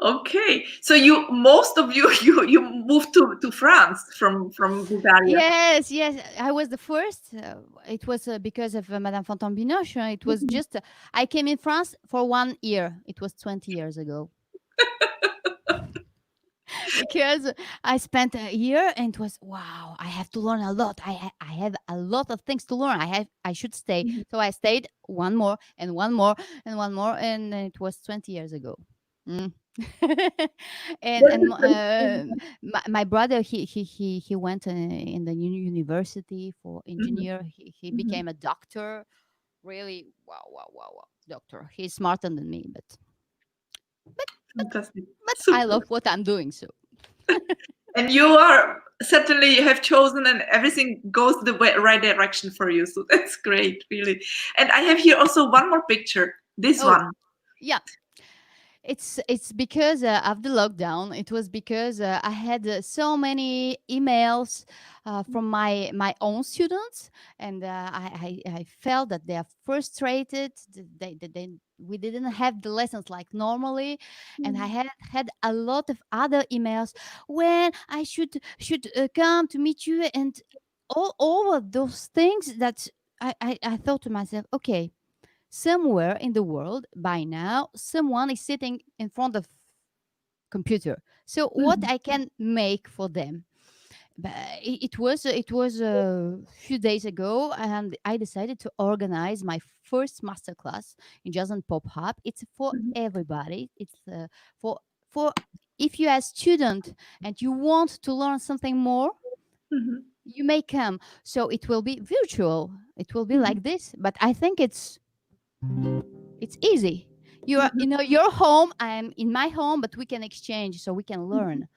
Okay, so you most of you you moved to France from Bulgaria. Yes, yes, I was the first. It was because of Madame Fontaine-Binoche. It was Mhm. just, I came in France for 1 year. It was 20 years ago. Because I spent a year and it was, wow, I have to learn a lot. I have a lot of things to learn. I should stay. Mhm. So I stayed one more and one more and one more. And it was 20 years ago. Mm. and What and happened? my brother, he went in the university for Mhm. engineer. He Mhm. became a doctor. Really, wow, wow, wow, wow, doctor. He's smarter than me, but but Fantastic, but I super. love what I'm doing. So And you are certainly you have chosen, and everything goes the right direction for you. So that's great, really. And I have here also one more picture. This oh one. yeah, it's because of the lockdown. It was because I had so many emails from my own students, and I felt that they are frustrated. We didn't have the lessons like normally, and I Mm. had a lot of other emails when I should come to meet you, and all of those things that I thought to myself, okay, somewhere in the world by now someone is sitting in front of computer, so what Mhm. I can make for them. But it was a few days ago, and I decided to organize my first masterclass in jazz and pop harp. It's for Mhm. everybody. It's for if you are a student and you want to learn something more, Mhm. you may come. So it will be virtual, it will be Mhm. like this, but I think it's easy. You are Mhm. your home, I'm in my home, but we can exchange so we can learn.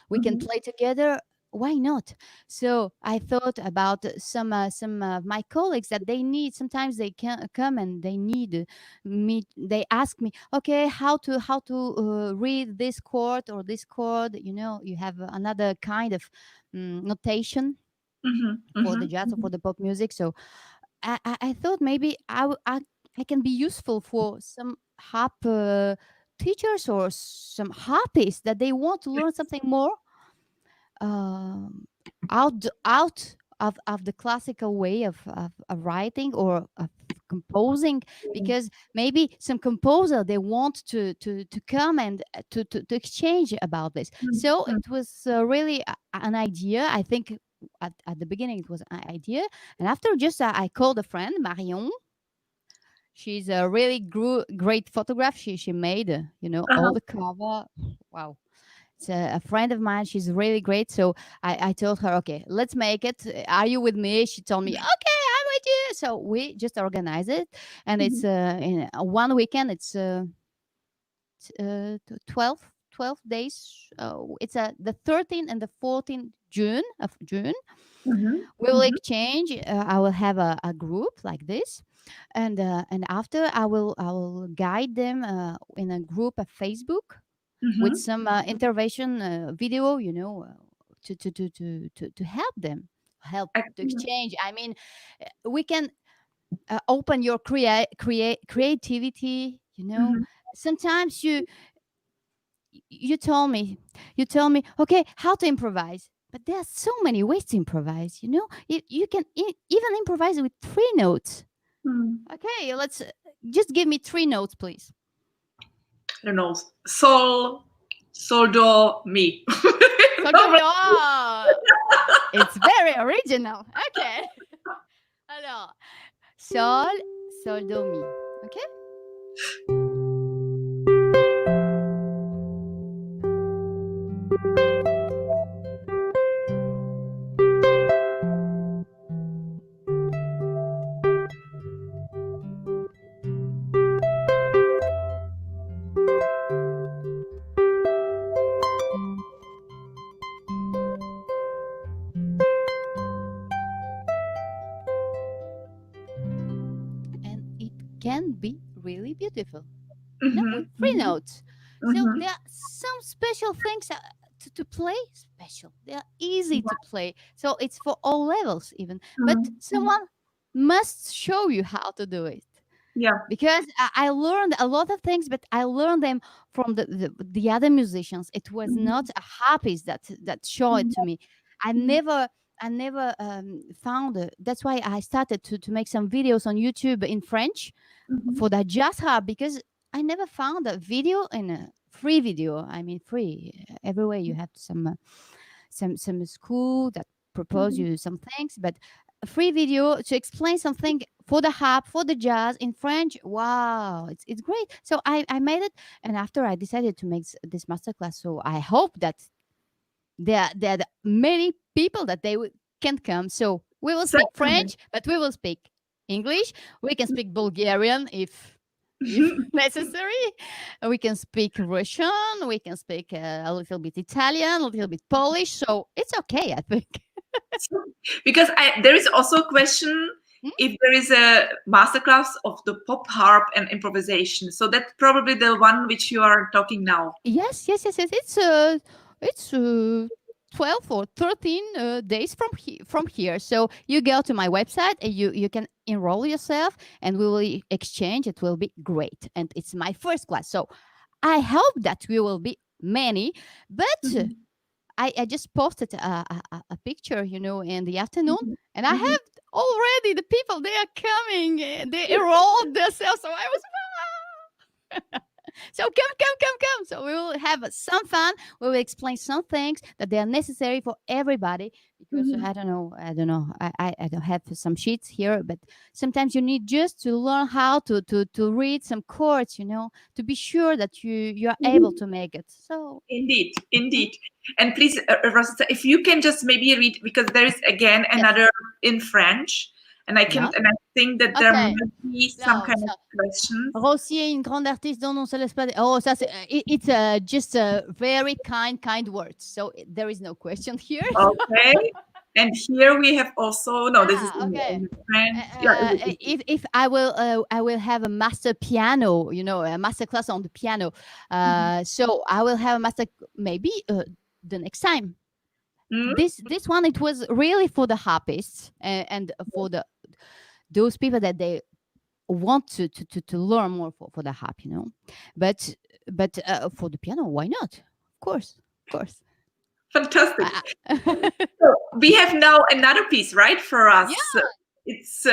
we can play together. Why not? So I thought about some of my colleagues that they need, sometimes they can come and they need me, they ask me, okay, how to read this chord or this chord, you have another kind of notation Mhm, for the mhm, jazz or for mhm. the pop music. So I thought maybe I can be useful for some harp teachers or some harpists that they want to learn something more um, out of the classical way of writing or of composing, because maybe some composer they want to come and to exchange about this. Mhm, So mhm, it was really an idea. I think at the beginning it was an idea, and after just I called a friend, Marion. She's a really great photograph. She made all uh-huh, the cover. Wow, it's a friend of mine. She's really great. So I told her, okay, let's make it. Are you with me? She told me, okay, I'm with you. So we just organize it. And it's mhm, in one weekend, it's 12 days. It's the 13th and the 14th June. mhm, We will mhm, exchange. I will have a group like this, and after I will guide them in a group of Facebook with mhm. some intervention video, to help them, help to Excellent. exchange. I mean, we can open your creativity. Mhm, Sometimes you told me, okay, how to improvise. But there are so many ways to improvise. You can even improvise with three notes. mhm. Okay, let's just give me three notes, please. I don't know. Sol, sol, do, mi. So give me, oh, it's very original. Okay. Alors, sol, sol, do, mi. Okay. And it can be really beautiful, with Mhm, three mhm, notes. So mhm. there are some special things to play. Special. They are easy to play. So it's for all levels, even. But Mhm, mhm. someone must show you how to do it. Yeah. Because I learned a lot of things, but I learned them from the other musicians. It was Mhm, not a harpist that showed it mhm, to me. I mhm, never I never found it. That's why I started to make some videos on YouTube in French mhm, for that jazz harp, because I never found a video in a free video. I mean, free everywhere. You have some school that propose mhm, you some things, but a free video to explain something for the harp, for the jazz in French. Wow, it's great. So I made it, and after I decided to make this masterclass. So I hope that there are many people that can come. So we will speak certainly. French, but we will speak English. We can speak Bulgarian if Mhm. necessary. We can speak Russian. We can speak a little bit Italian, a little bit Polish. So it's okay, I think. Because there is also a question Hmm? if there is a masterclass of the pop harp and improvisation. So that's probably the one which you are talking now. Yes, yes, yes, yes. It's 12 or 13 days from here. So you go to my website and you can enroll yourself, and we will exchange. It will be great, and it's my first class. So I hope that we will be many, but Mhm, I just posted a picture, in the afternoon, mhm, and I mhm. have already the people, they are coming, they enrolled themselves. So I was, so come. So we will have some fun. We will explain some things that they are necessary for everybody. Because Mhm. I don't know. I don't have some sheets here, but sometimes you need just to learn how to read some chords, to be sure that you are able Mhm. to make it. So Indeed, hmm? indeed. And please, Rossitza, if you can just maybe read, because there is again Yes. another in French. And I think that there Okay. might be some kind of questions. Rossi est une grande artiste dont on se laisse pas. Oh, ça c'est. It's just a very kind words. So there is no question here. Okay. And here we have also this is in French. If I will have a master piano, a master class on the piano. So I will have a master maybe the next time. This one, it was really for the harpists and for those people that they want to learn more for the harp, but for the piano, why not? Of course. Fantastic. So we have now another piece, right, for us. Yeah. It's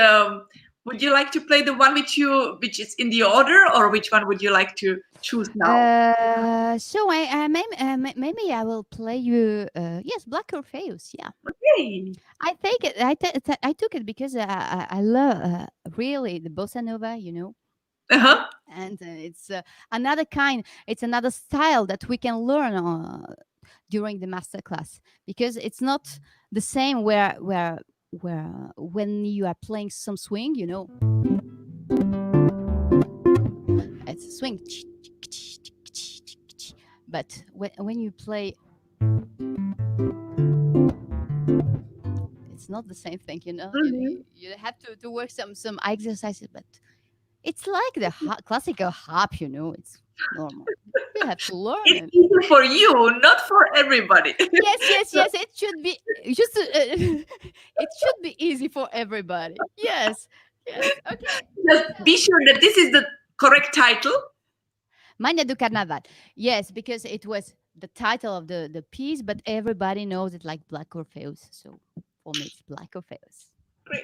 would you like to play the one which is in the order, or which one would you like to choose now? So maybe I will play you Black Orpheus. Yeah. Okay. I think I took it because I love really the bossa nova, Uh-huh. And it's another kind. It's another style that we can learn during the master class, because it's not the same where when you are playing some swing, it's a swing, but when you play, it's not the same thing, you have to work some exercises, but it's like the classical harp, it's normal. You have to learn. It's easy for you, not for everybody. Yes. It should be just. It should be easy for everybody. Yes. Okay. Just be sure that this is the correct title. Magna do Carnaval. Yes, because it was the title of the piece, but everybody knows it like Black Orpheus. So for me, it's Black Orpheus. Great.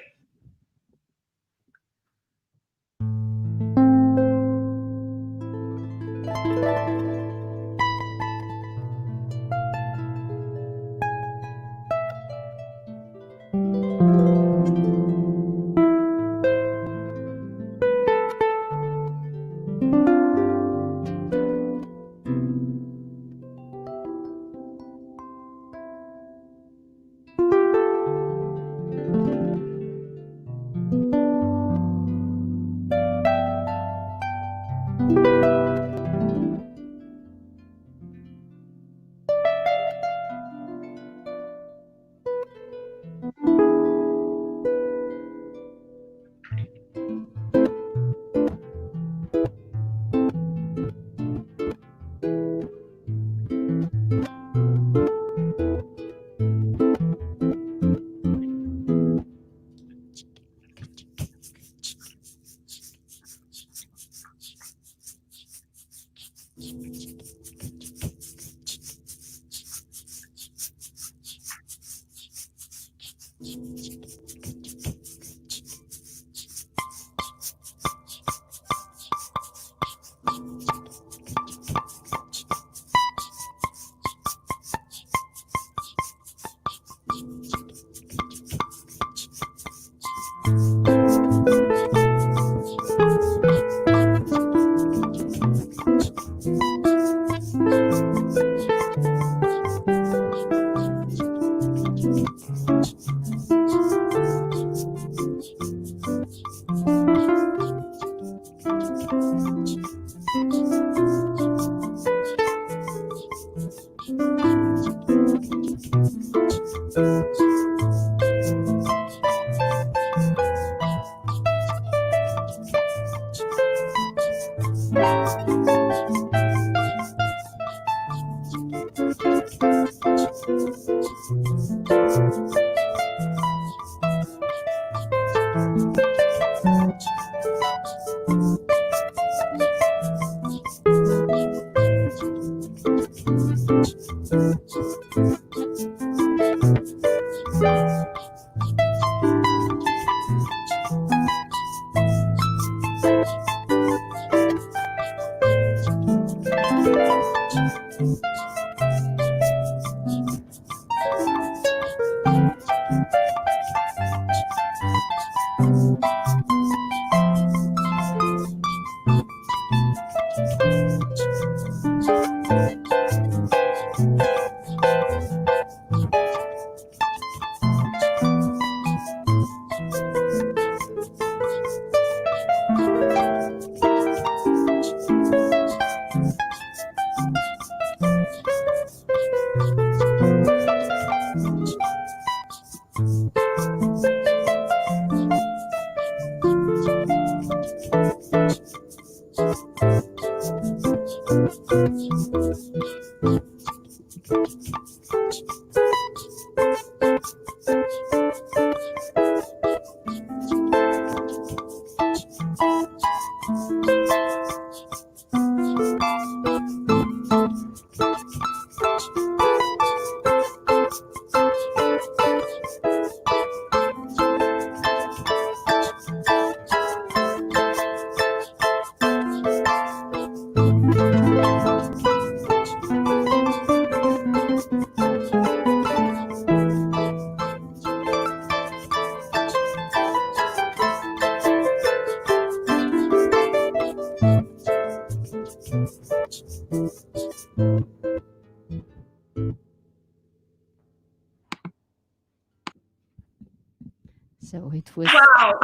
So it was. Wow.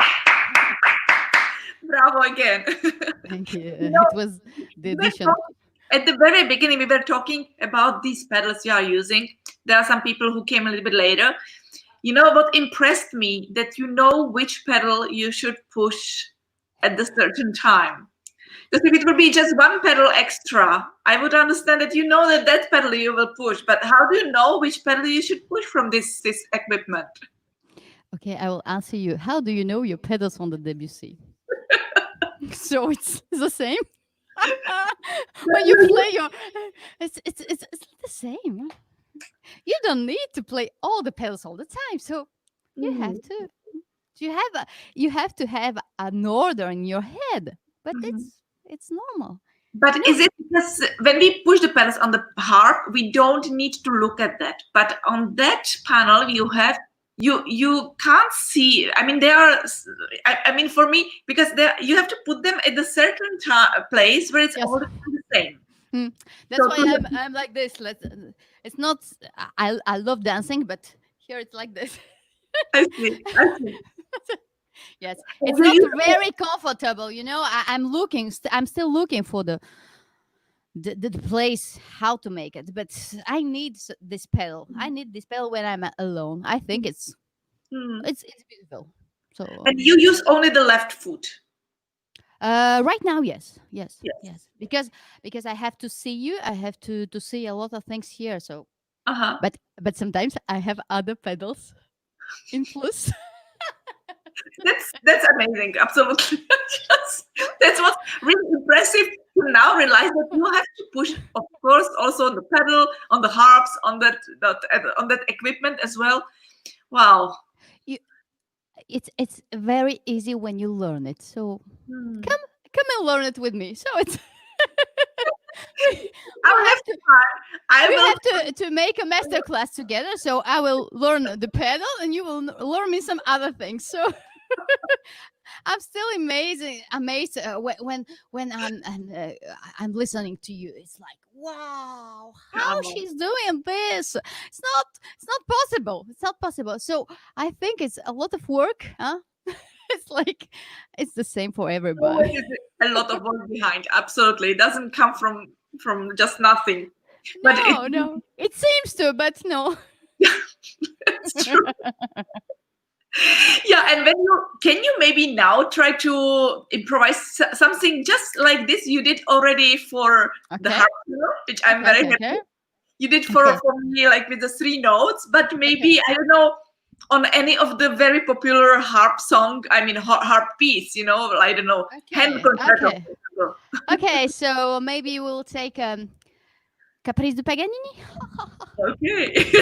Bravo again. Thank you. You know, It was the addition. at the very beginning, we were talking about these pedals you are using. There are some people who came a little bit later. You know what impressed me? That you know which pedal you should push at the certain time. Because if it would be just one pedal extra, I would understand that you know that that pedal you will push. But how do you know which pedal you should push from this equipment? Okay, I will answer you. How do you know your pedals on the Debussy? So it's the same. When you play your, it's the same. You don't need to play all the pedals all the time. So you have to. You have to have an order in your head, but it's normal. But is it because when we push the pedals on the harp, we don't need to look at that? But on that panel, you can't see. I mean, there are. I mean, for me, because you have to put them at a certain place where it's all the same. That's why I'm like this. It's not. I love dancing, but here it's like this. I see. Yes, it's not very comfortable. You know, I'm looking. I'm still looking for the place how to make it, but I need this pedal. I need this pedal when I'm alone. I think it's beautiful. So. And you use only the left foot. Right now, yes. Because I have to see you. I have to see a lot of things here. So. But sometimes I have other pedals in plus. That's amazing. Absolutely. That's what's really impressive to now realize that you have to push, of course, also on the pedal, on the harps, on that equipment as well. Wow. It's very easy when you learn it. So come and learn it with me. So it's. We have to make a master class together. So I will learn the pedal and you will learn me some other things. So I'm still amazed when I'm listening to you. It's like, wow, how she's doing this. It's not possible. It's not possible. So I think it's a lot of work, huh? It's like it's the same for everybody. A lot of work behind. Absolutely. It doesn't come from just nothing. But no. It seems to, but no. It's true. Yeah, and can you maybe now try to improvise something just like this you did already for the harp, which I'm very happy. You did for me, like with the 3 notes, but maybe I don't know, on any of the very popular harp song, I mean harp piece, you know, I don't know, hand concerto. Okay, so maybe we'll take Caprice de Paganini. Okay.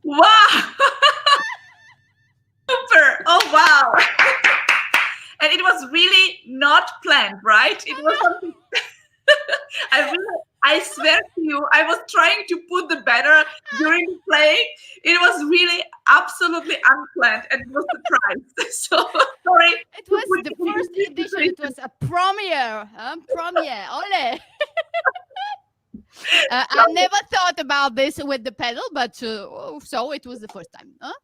Wow! Super! Oh wow! And it was really not planned, right? It was something. I swear to you, I was trying to put the banner during the playing. It was really absolutely unplanned and it was surprised. So sorry. It was the first edition. It was a premiere. Premiere. Ole. I never thought about this with the pedal, but so it was the first time. Huh?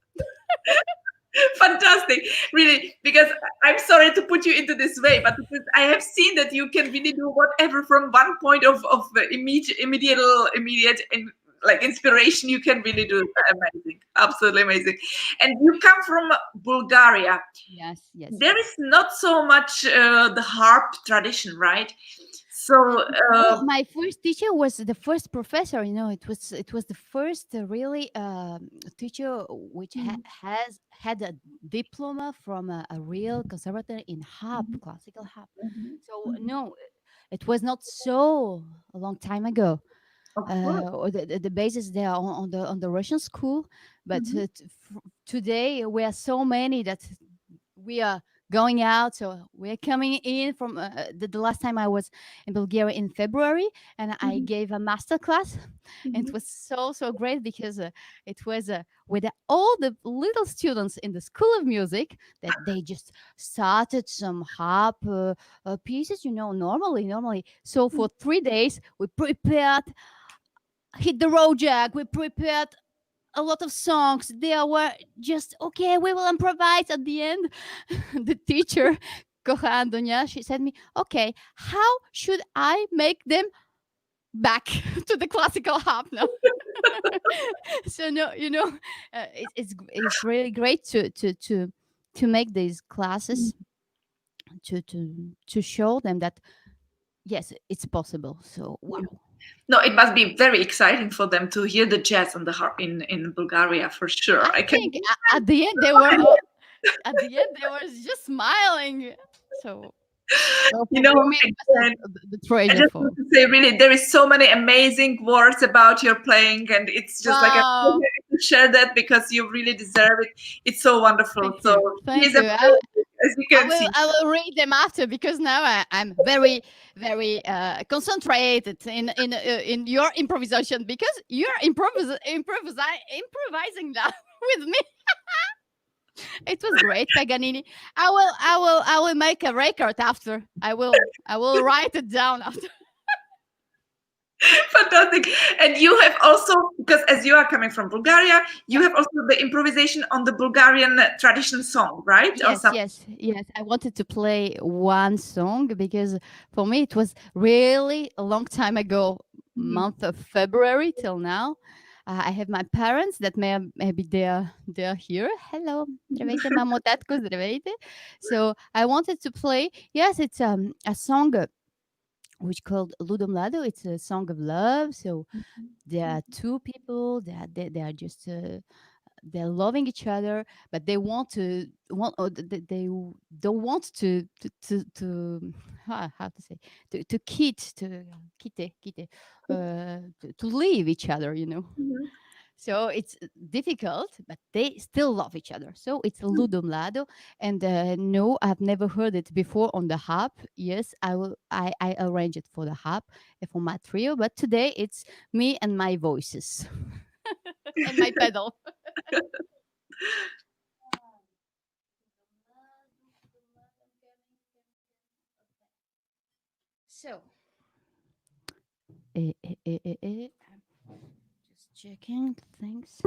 Fantastic, really, because I'm sorry to put you into this way, but because I have seen that you can really do whatever from one point of immediate like inspiration. You can really do amazing, absolutely amazing. And you come from Bulgaria. Yes. There is not so much the harp tradition, right? So well, my first teacher was the first professor. It was the first really teacher which has had a diploma from a real conservatory in harp, classical harp. So no, it was not so a long time ago. The basis there on the Russian school, but today we are so many that we are going out. So we're coming in from the last time I was in Bulgaria in February, and I gave a master class. And it was so great because it was with all the little students in the School of Music that they just started some harp pieces, normally. So for 3 days we prepared Hit the Road Jack, we prepared a lot of songs. They were just okay. We will improvise at the end. The teacher, Koha Andonia, she said me, "Okay, how should I make them back to the classical harp now?" So no, it's really great to make these classes to show them that yes, it's possible. So wow. No, it must be very exciting for them to hear the jazz on the harp in Bulgaria, for sure. I think at the end they were just smiling. So for me, it was the I treasure. just want to say, really, there is so many amazing words about your playing, and it's just like a pleasure to share that because you really deserve it. It's so wonderful. Thank you. As you can see, I will read them after because now I'm very, very concentrated in your improvisation because you're improvising now with me. It was great, Paganini. I will make a record after. I will write it down after. Fantastic. And you have also, because as you are coming from Bulgaria, you have also the improvisation on the Bulgarian traditional song, right? Yes. I wanted to play one song because for me it was really a long time ago, month of February till now. I have my parents that maybe they're here. Hello, здравейте, мамо, татко, здравейте. So I wanted to play. Yes, it's a song which called Ludom Lado. It's a song of love. So there are two people that they are just they're loving each other, but they they don't want to how to say to leave each other. So it's difficult, but they still love each other. So it's Ludum Lado. And no, I've never heard it before on the harp. Yes, I will. I arrange it for the harp and for my trio. But today it's me and my voices and my pedal. So, just checking things.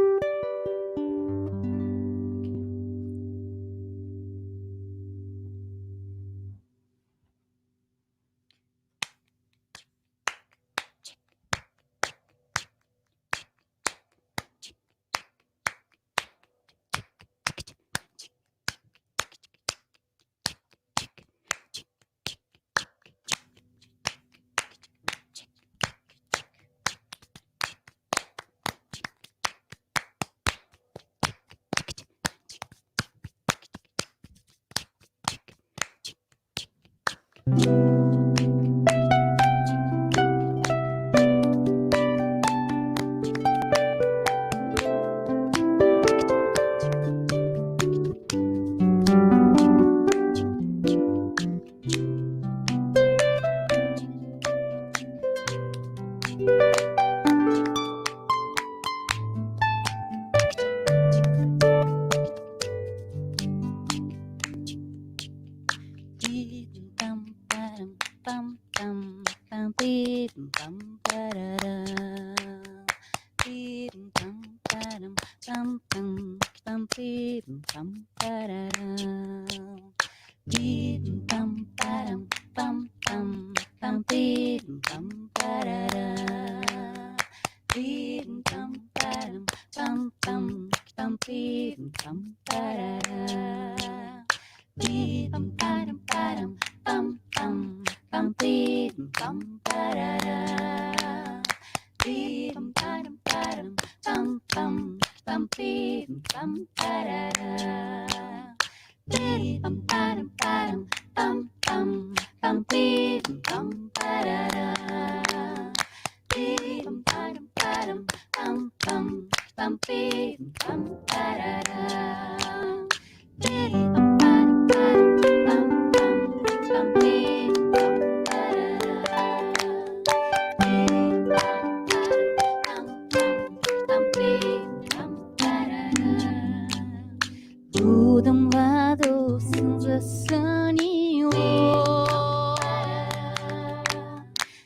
De um lado sensacional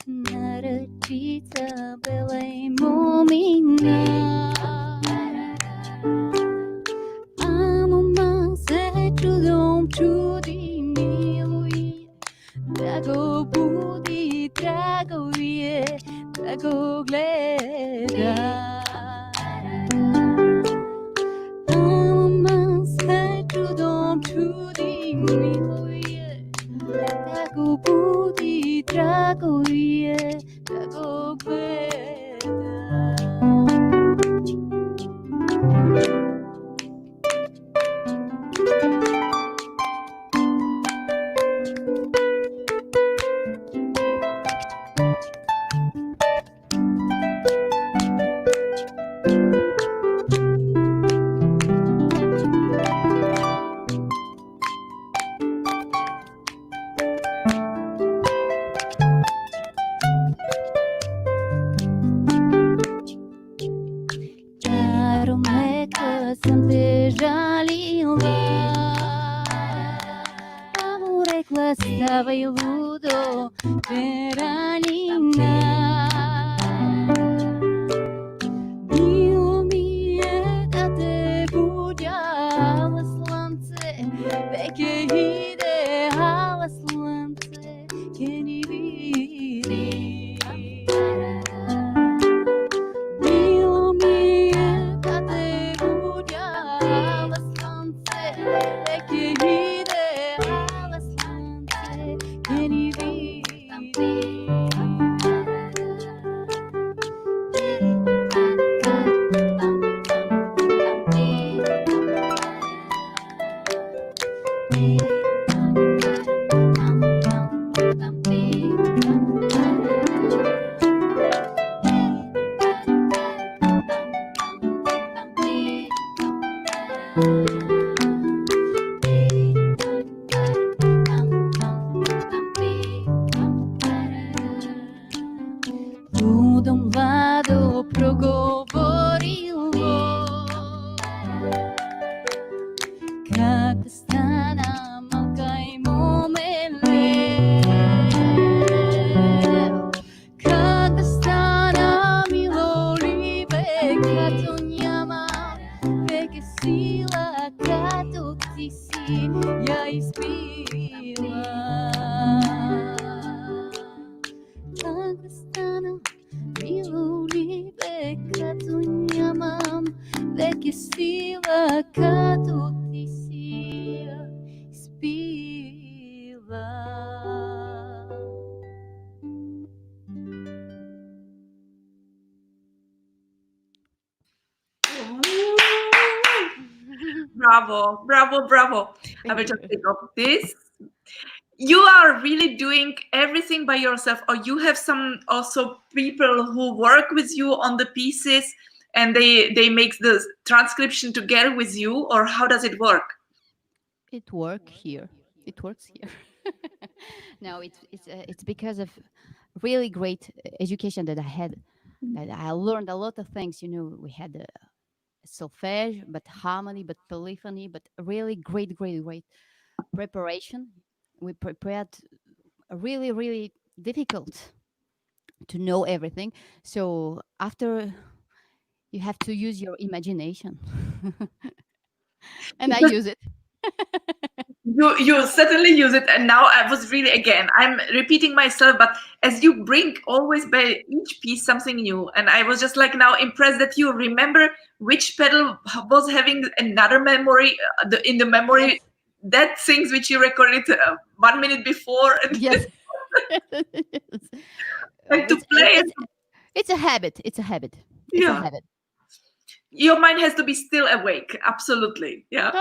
Narăcița belei momina Am uma setulom trudi milui Drago budi drago vie drago gleda Drago budi, drago je, drago gleda. Stava il ludo per Alina Milo mi je da te budjala slance Veke ideala slance Ke ni vidi Milo mi je da te budjala slance Veke ideala slance Any de um lado progovorilo Как стана малкай момеле de que sila kato tisi ya ispila Tangrastana miluri bekato nyamam de que sila kato tisi ya ispila Bravo, bravo, bravo. I will just take off this. You are really doing everything by yourself, or you have some also people who work with you on the pieces and they make the transcription together with you, or how does it work? It works here. No, it's because of really great education that I had. That I learned a lot of things. We had solfege, but harmony, but polyphony, but really great preparation. We prepared really, really difficult to know everything. So after you have to use your imagination, and I use it. You certainly use it, and now I was really, again, I'm repeating myself, but as you bring always by each piece something new, and I was just like now impressed that you remember which pedal was having another memory in the memory. Yes. That things which you recorded 1 minute before, and, Yes. and to play it. It's a habit. It's a habit. Yeah. Your mind has to be still awake. Absolutely. Yeah.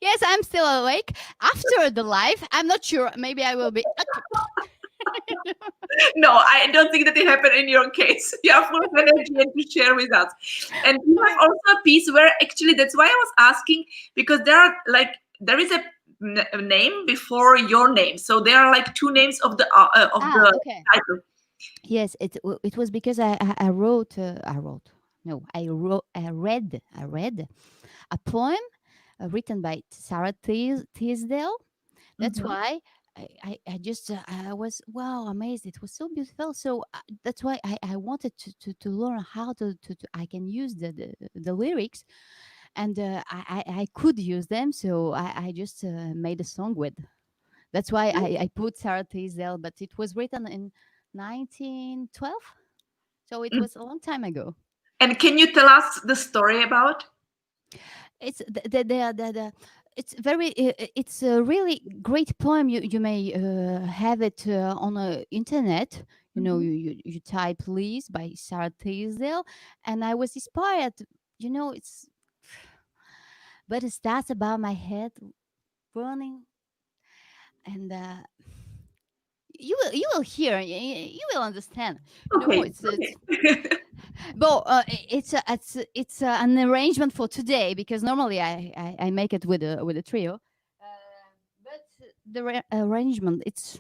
Yes, I'm still awake. After the live, I'm not sure. Maybe I will be. No, I don't think that it happened in your case. You have full of energy and to share with us. And you have also a piece where actually that's why I was asking, because there is a name before your name. So there are like two names of the Okay. title. Yes, it was because I read a poem written by Sarah Teasdale. That's why I just I was amazed. It was so beautiful. So that's why I wanted to learn how to I can use the lyrics, and I could use them. So I just made a song with. That's why I put Sarah Teasdale, but it was written in 1912, so it was a long time ago. And can you tell us the story about? It's it's a really great poem. You may have it on the internet. You type "Please" by Sarah Teasdale, and I was inspired. But it starts above my head, running, and you will hear, you will understand. Okay. It's an arrangement for today, because normally I make it with a trio, but the arrangement it's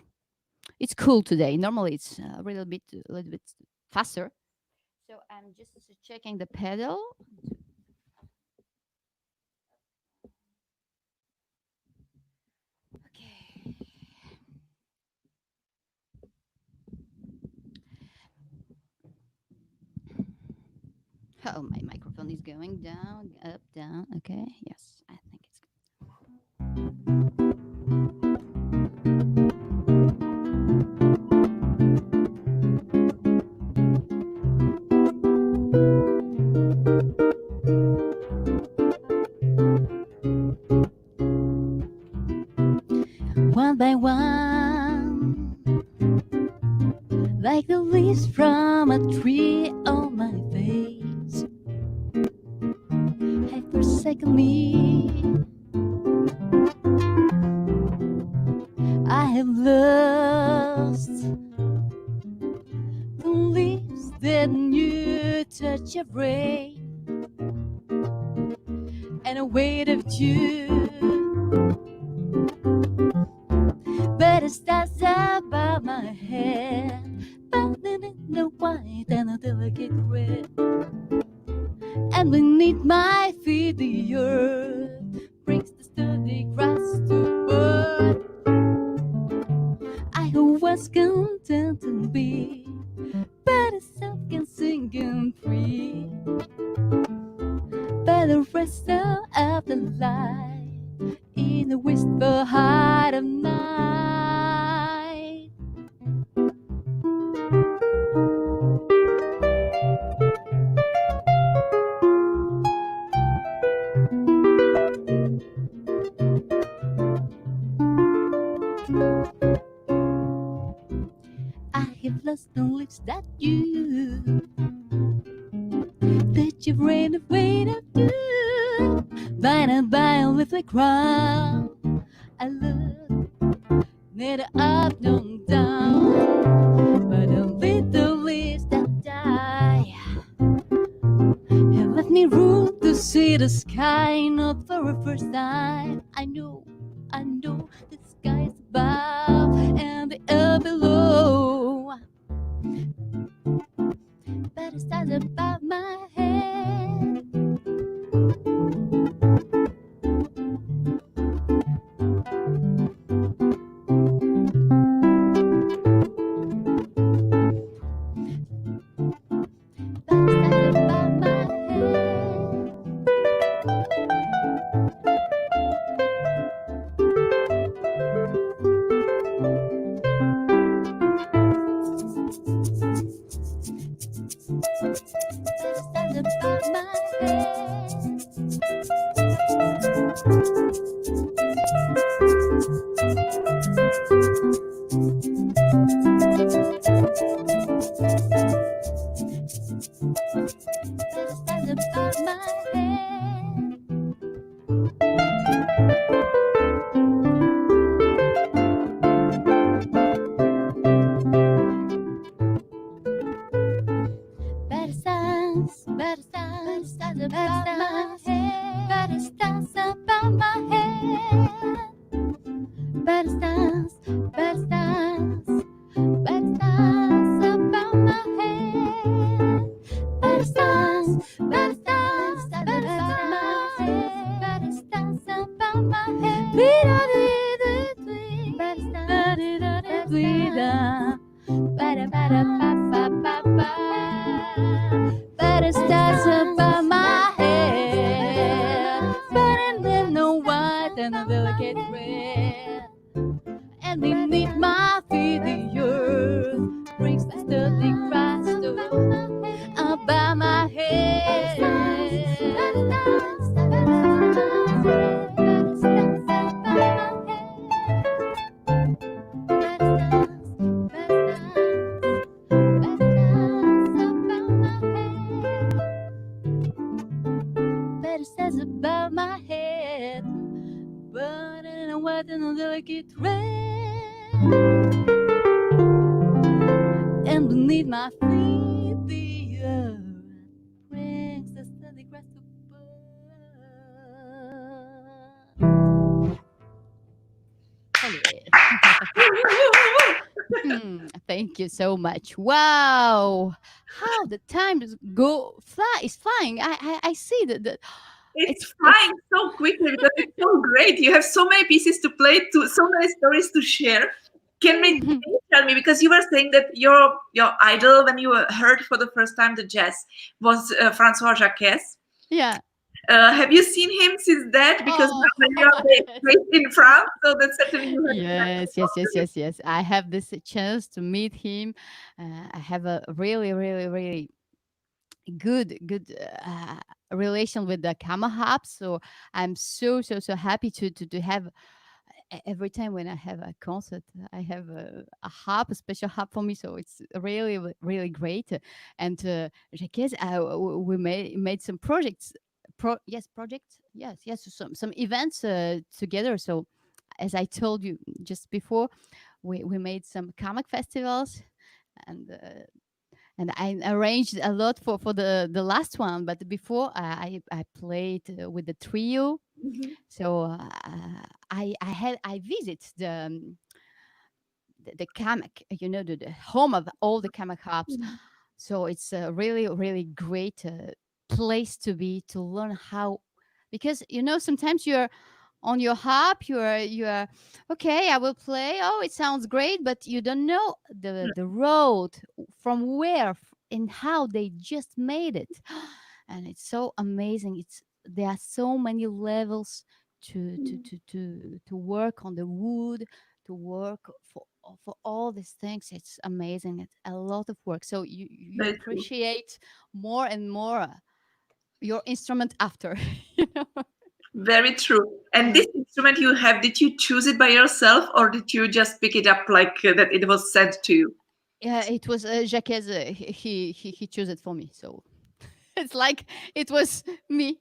cool today. Normally it's a little bit faster, so I'm just checking the pedal. Okay. Oh, my microphone is going down, up, down. Okay, yes, I think it's one by one, like the leaves from a tree on my face, have forsaken me. I have lost the leaves that knew touch of rain and a weight of dew. But it starts above my head, burning in the white and a delicate red. And beneath my feet the earth brings the sturdy grass to birth. I was content to be, but itself can sing and free. But at the rest of the light in the whisper heart of night. I have lost the lips that you've ran away to do. Blinded by a leafy crowd, I look neither up nor down, but the little leaves that die have left me room to see the sky. Not for the first time. I know the sky is above and the earth below, but the stars above my head. And beneath my feet, the earth brings the steady grass to burn. Thank you so much. Wow, how the time is flying. I see that it's flying so quickly because it's so great. You have so many pieces to play, so many stories to share. Can you tell me, because you were saying that your idol when you heard for the first time the jazz was Francois Jacques? Yeah. Have you seen him since that? Because when you are based in France, so that's certainly you have yes. I have this chance to meet him. I have a really good relation with the Kama Harp, so I'm so happy to have. Every time when I have a concert, I have a harp, a special harp for me. So it's really great. And Jacques, we made some projects. Projects. Yes. Some events together. So as I told you just before, we made some comic festivals, and I arranged a lot for the last one. But before I played with the trio. Mm-hmm. So I visit the kamak, the home of all the kamak harps. Mm-hmm. So it's a really great place to be, to learn how, because sometimes you're on your harp, you're okay, I will play, oh, it sounds great, but you don't know the road from where and how they just made it. And it's so amazing. It's there are so many levels to work on the wood, to work for all these things. It's amazing. It's a lot of work. So you Very true. appreciate more and more your instrument after. You know? Very true. And Yeah. this instrument you have, did you choose it by yourself or did you just pick it up like that it was sent to you? Yeah, it was Jacques. He chose it for me. So it's like it was me.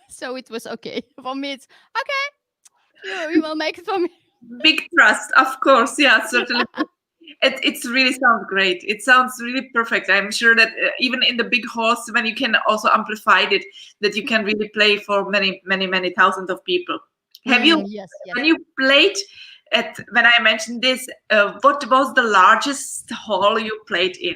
So it was okay for me. It's okay. You will make it for me. Big trust, of course. Yeah, certainly. It's really sounds great. It sounds really perfect. I'm sure that even in the big halls, when you can also amplify it, that you can really play for many, many, many thousands of people. Have you, Yes, when yes. you played at, when I mentioned this, what was the largest hall you played in?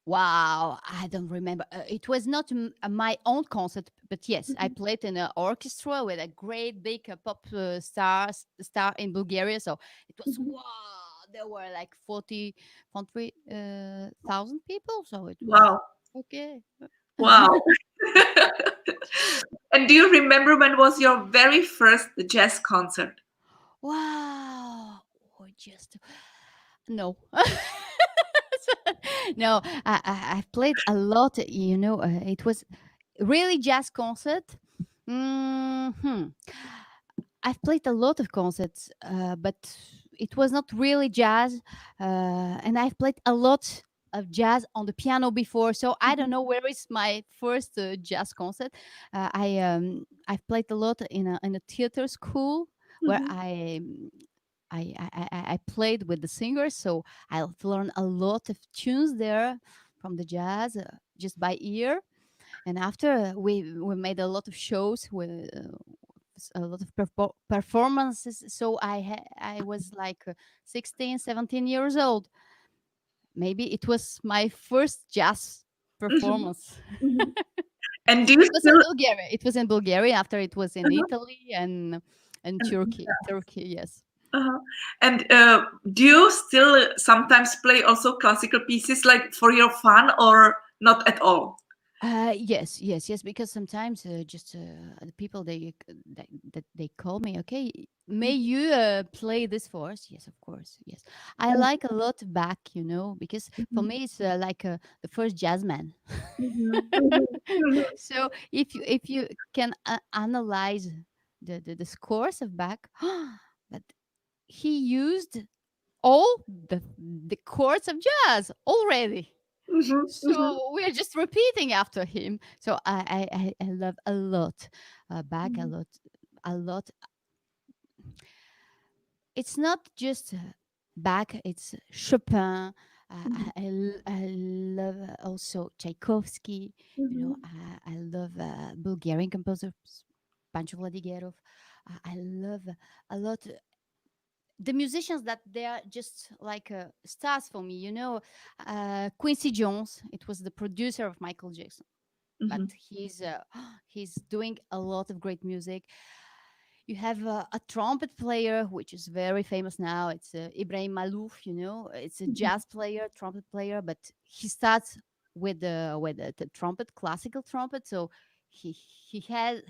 Wow, I don't remember. It was not my own concert, but yes, I played in an orchestra with a great big pop star in Bulgaria. So it was Mhm. wow. There were like 40,000 people. So it was Wow, okay. wow. And do you remember when was your very first jazz concert? Wow. Or just no. No, I've played a lot. It was really jazz concert. Hmm. I've played a lot of concerts, but it was not really jazz. And I've played a lot of jazz on the piano before, so I don't know where is my first jazz concert. I've played a lot in a theater school where Mhm. I played with the singers, so I've learned a lot of tunes there from the jazz just by ear. And after we made a lot of shows with a lot of performances. So I was like 16, 17 years old. Maybe it was my first jazz Mhm. performance. Mhm. And do you It was in still? Bulgaria. It was in Bulgaria. After it was in Italy and Uh-huh. Turkey. Turkey, yes. Uh-huh. And do you still sometimes play also classical pieces like for your fun or not at all? Yes, yes, yes. Because sometimes just the people that they call me, okay, may you play this for us? Yes, of course. Yes, I Mhm, like a lot back, because for mhm, me it's like the first jazz man. mhm, mhm, mhm, So if you can analyze the scores of Bach, but he used all the chords of jazz already. mhm, mhm, So we're just repeating after him. So I love a lot Bach, a mhm, lot, a lot. It's not just Bach, it's Chopin. I love also Tchaikovsky. mhm, I love Bulgarian composers, Pancho Vladigerov. I love a lot the musicians that they are just like stars for me. Quincy Jones. It was the producer of Michael Jackson, but mhm, he's doing a lot of great music. You have a trumpet player which is very famous now. It's Ibrahim Malouf. It's a mhm, jazz player, trumpet player, but he starts with the trumpet, classical trumpet. So he had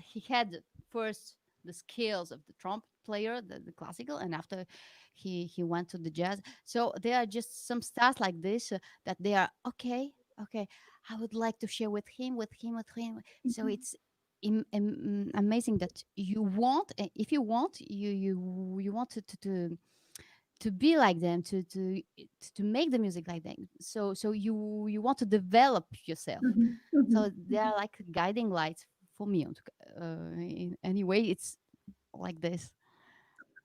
first the skills of the trumpet player, the classical, and after he went to the jazz. So there are just some stars like this that they are okay. Okay, I would like to share with him, with him, with him. So mhm, it's amazing that you want, if you want, you want to be like them, to make the music like them. So you want to develop yourself. mhm, mhm, So they are like guiding lights for me. In any way, it's like this.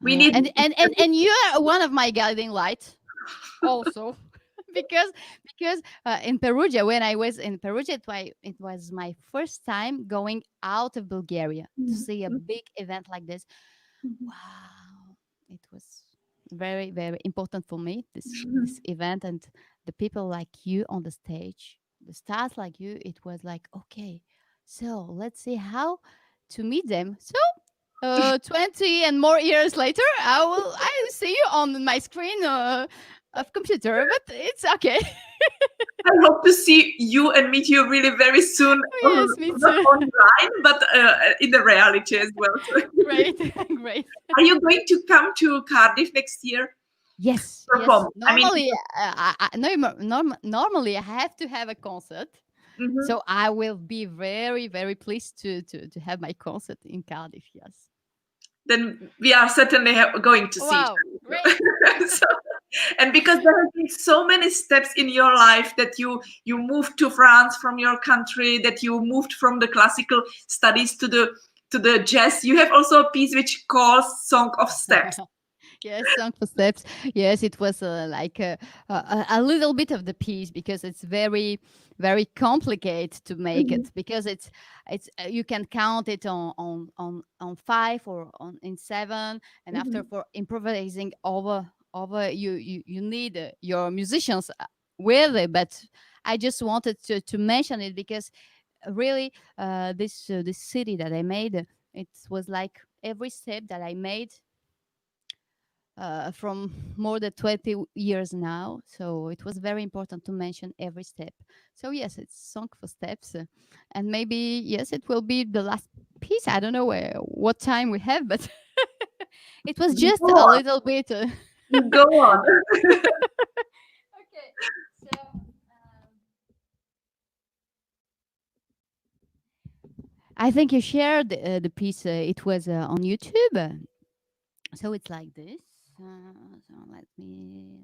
We need. And you are one of my guiding lights also. Because in Perugia, when I was in Perugia, it was my first time going out of Bulgaria to Mhm, see a mhm, big event like this. mhm, Wow, it was very, very important for me, this mhm, event, and the people like you on the stage, the stars like you. It was like, okay, so let's see how to meet them. So 20 and more years later, I will see you on my screen of computer, but it's okay. I hope to see you and meet you really very soon, Yes, me not too. online, but in the reality as well. So, Great, great. are you going to come to Cardiff next year? Yes, yes. Perform. I mean, Normally, normally I have to have a concert, mhm. so I will be very, very pleased to have my concert in Cardiff. Yes. Then we are certainly going to see each Wow, great. other. So, and because there have been so many steps in your life that you moved to France from your country, that you moved from the classical studies to the jazz. You have also a piece which calls "Song of Steps." Yes, song for steps. Yes, it was like a little bit of the piece because it's very, very complicated to make Mhm, it because it's you can count it on five or on in seven, and after mhm. for improvising over you need your musicians with it. But I just wanted to mention it because really this city that I made, it was like every step that I made from more than 20 years now. So it was very important to mention every step. So yes, it's song for steps. And maybe, yes, it will be the last piece. I don't know what time we have, but it was You just go a on. little bit. You go on. Okay. So I think you shared the piece. It was on YouTube. So it's like this. So let me.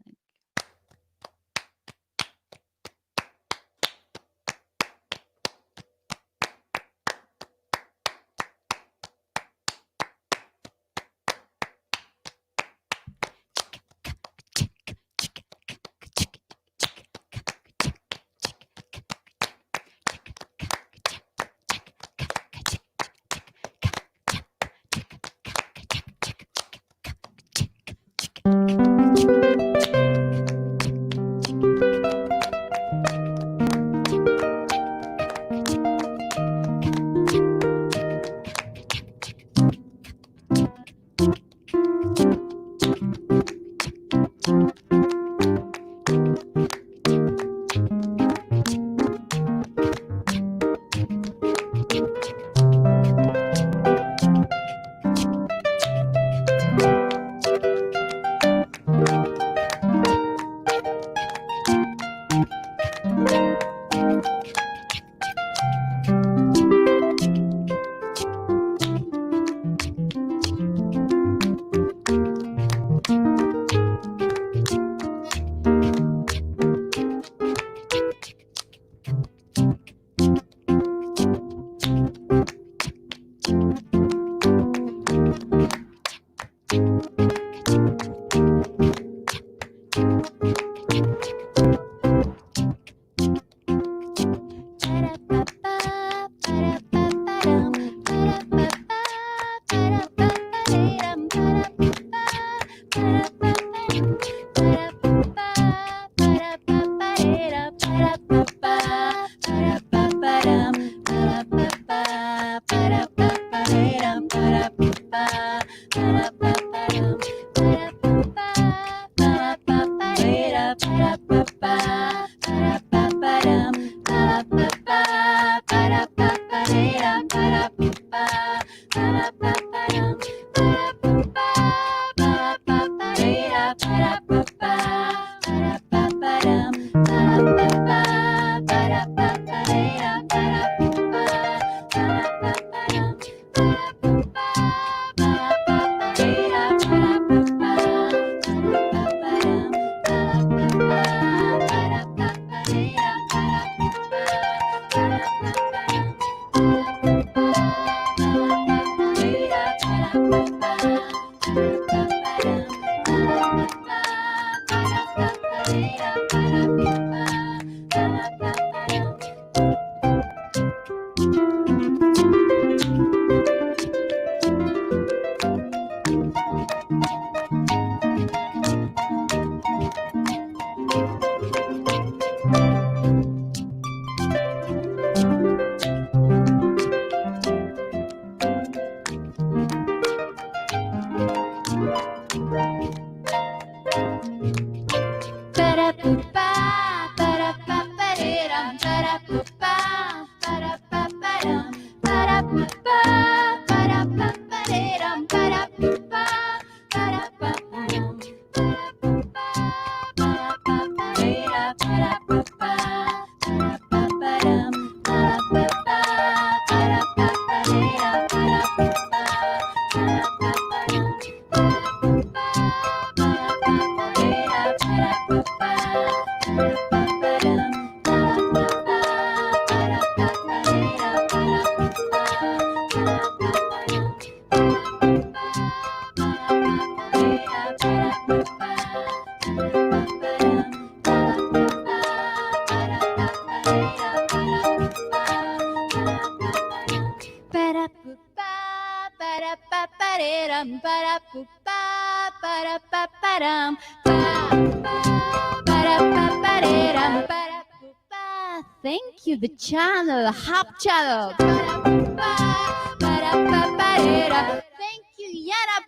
Thank you, the channel, Harp channel. Thank you, Yana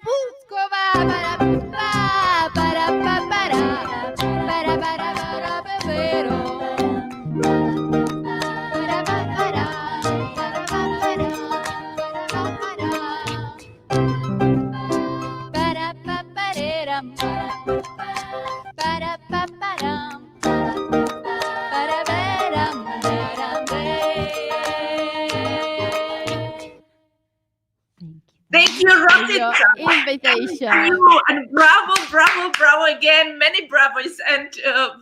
Thank you, Rossitza. Invitation. Thank you, and bravo, bravo, bravo again. Many bravos, and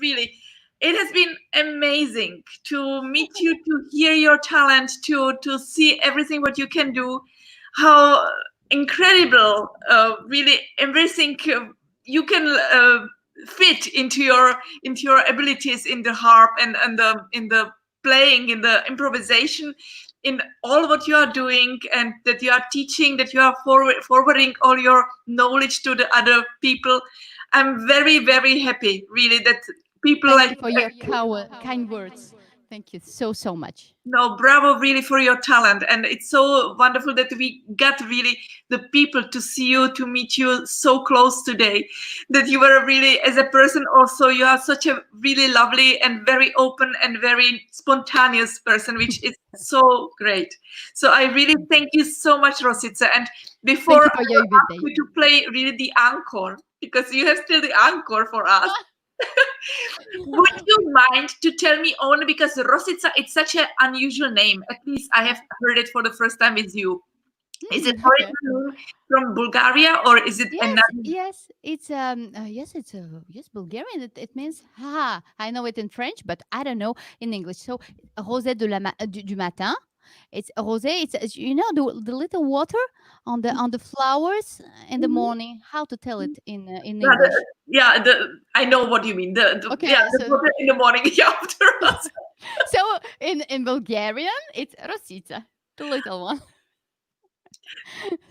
really, it has been amazing to meet you, to hear your talent, to see everything what you can do. How incredible! Really, everything you can fit into your abilities in the harp and in the playing, in the improvisation, in all what you are doing, and that you are teaching, that you are forwarding all your knowledge to the other people. I'm very, very happy, really, that people Thank like you for your kind words. Thank you so much. No, bravo, really, for your talent. And it's so wonderful that we got really the people to see you, to meet you so close today, that you were really, as a person also, you are such a really lovely and very open and very spontaneous person, which is so great. So I really thank you so much, Rossitza. And before I Thank you for your ask you invitation. to play really the encore, because you have still the encore for us. Would you mind to tell me, only because Rossitza, it's such an unusual name. At least I have heard it for the first time with you. Is it Okay. originally from Bulgaria, or is it Yes, another? yes, it's yes, Bulgarian. It means ha. I know it in French, but I don't know in English. So rosée du matin. It's rosé. It's you know the little water on the flowers in the morning. How to tell it in Yeah, English? I know what you mean. Okay, The water in the morning after us. so in Bulgarian it's Rossitza, the little one.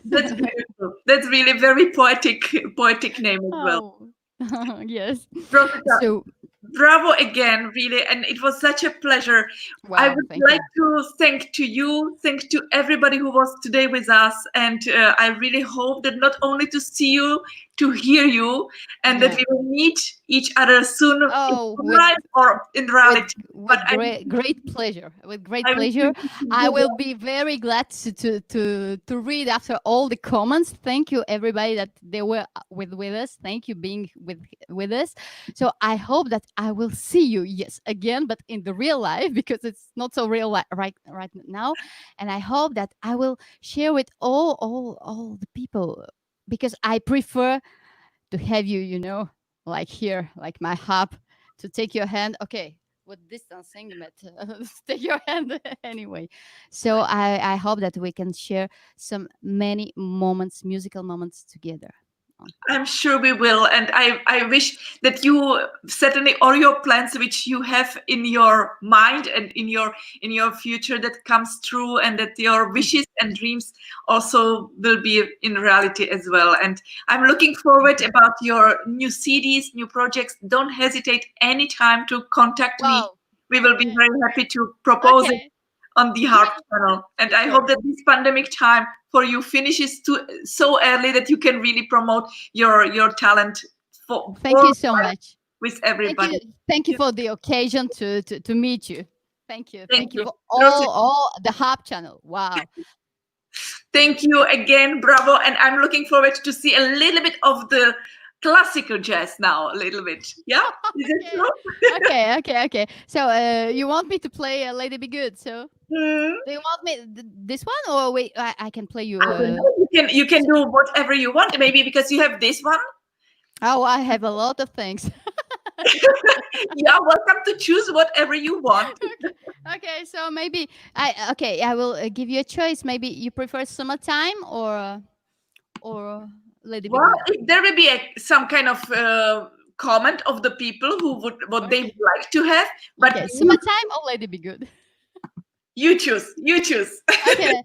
That's beautiful. That's really very poetic name as well. Oh, yes. Rossitza, So bravo again, really, and it was such a pleasure. I wow, would thank like you. to thank to everybody who was today with us, and I really hope that not only to see you, to hear you, and that Yeah. we will meet each other soon in Oh, life or in reality. But with great pleasure. With great I will pleasure. I Google. will be very glad to read after all the comments. Thank you everybody that they were with us. Thank you being with us. So I hope that I will see you yes again, but in the real life because it's not so real right now. And I hope that I will share with all the people because I prefer to have you, you know, like here, like my harp, to take your hand. Okay, with distancing, but take your hand anyway. So I hope that we can share some many moments, musical moments together. I'm sure we will, and I wish that you certainly all your plans which you have in your mind and in your future that comes true, and that your wishes and dreams also will be in reality as well. And I'm looking forward about your new CDs, new projects. Don't hesitate anytime to contact me. Wow. We will be Okay. very happy to propose it Okay. on the Harp channel. And I Sure. hope that this pandemic time for you finishes so early that you can really promote your talent Thank you so much. with everybody. Thank you for the occasion to meet you. Thank you. Thank Thank you you. for Rosie, all the Harp channel. Wow. thank you again, bravo. And I'm looking forward to see a little bit of the classical jazz now, a little bit. Yeah, is it true? Okay. So you want me to play Lady Be Good? So Hmm. do you want me this one or wait? I can play you. I don't know. You can do whatever you want, maybe because you have this one. Oh, I have a lot of things. You are welcome to choose whatever you want. Okay, so maybe I will give you a choice. Maybe you prefer summertime or Lady Be Well, Good. if there will be some kind of comment of the people who would what they Okay. would like to have, but Okay, summertime or Lady Be Good. you choose. You choose. Okay.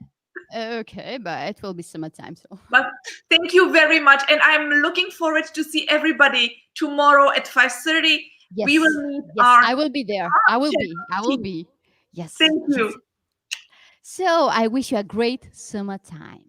Okay, but it will be summertime. So But thank you very much, and I'm looking forward to see everybody tomorrow at 5:30. We yes, will meet yes, our I will be there. I will be. I will team. be. Yes, Thank yes. you. So I wish you a great summertime.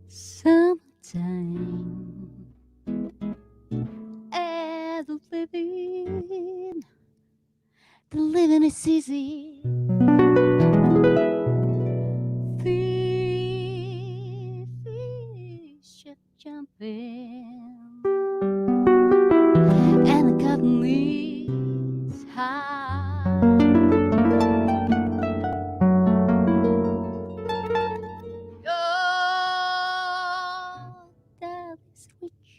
Summertime as a living, the living is easy. Fish are jumping, and the cotton is high. Your dog is rich,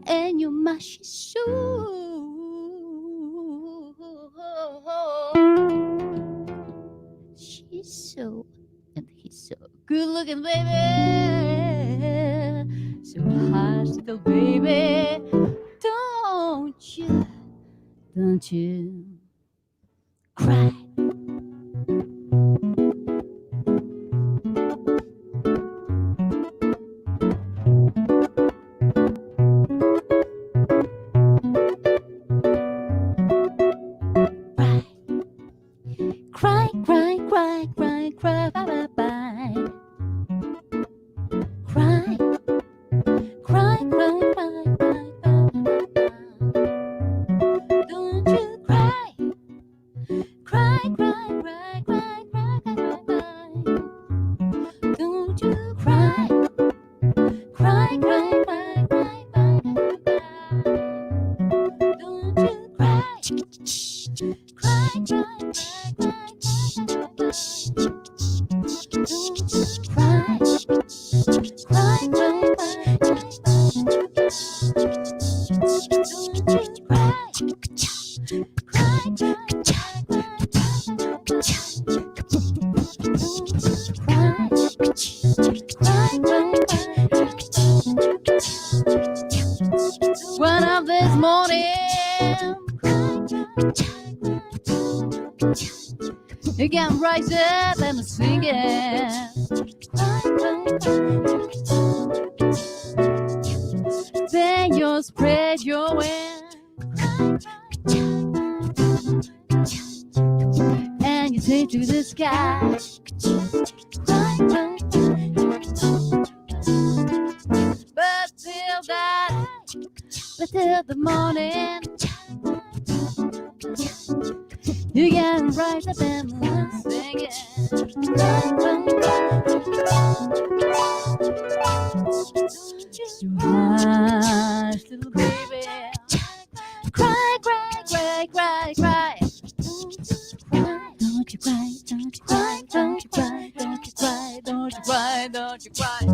and your mash is so. She's so, and he's so good looking, baby. So hush, little baby, don't you cry. Cry, cry, cry, cry, cry, bye, bye, bye. Cry, cry, cry, cry, cry, bye, bye, bye. Don't you cry, cry, cry, cry, cry, cry, cry, cry. Don't you cry, cry, cry, cry, cry, cry, cry. Don't you cry, cry, cry, cry, cry. One of this morning, you can rise up and sing it. Then you spread your wings and you take to the sky. But till the morning, you can rise up and sing it. So hush, little baby, cry, cry, cry, cry, cry. Don't you cry, don't you cry, don't you cry, don't you cry, don't you cry, don't you cry.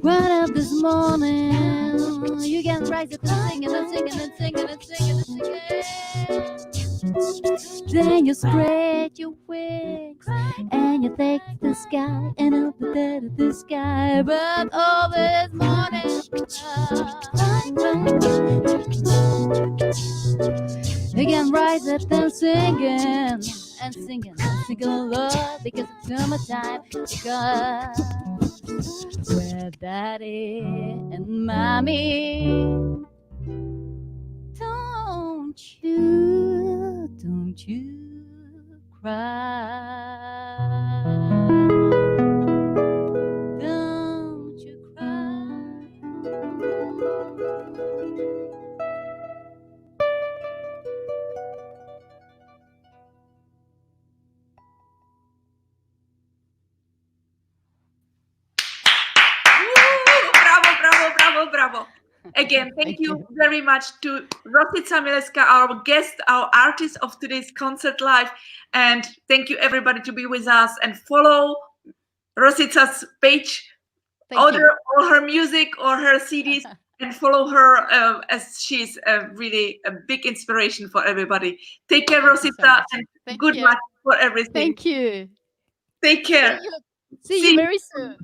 One of this morning, you can rise up and sing and sing and sing and sing and sing and sing. Then you spread your wings and you take the sky and up the dead of the sky. But all this morning, you can rise up and singing and singing along because it's summertime. Because we're daddy and mommy. Don't you cry. Don't you cry. Bravo. Again, thank you very much to Rossitza Milevska, our guest, our artist of today's concert live. And thank you everybody to be with us and follow Rossitza's page, order all her music or her CDs and follow her as she's really a big inspiration for everybody. Take care, Rossitza, and good luck for everything. Thank you. Take care. See you very soon.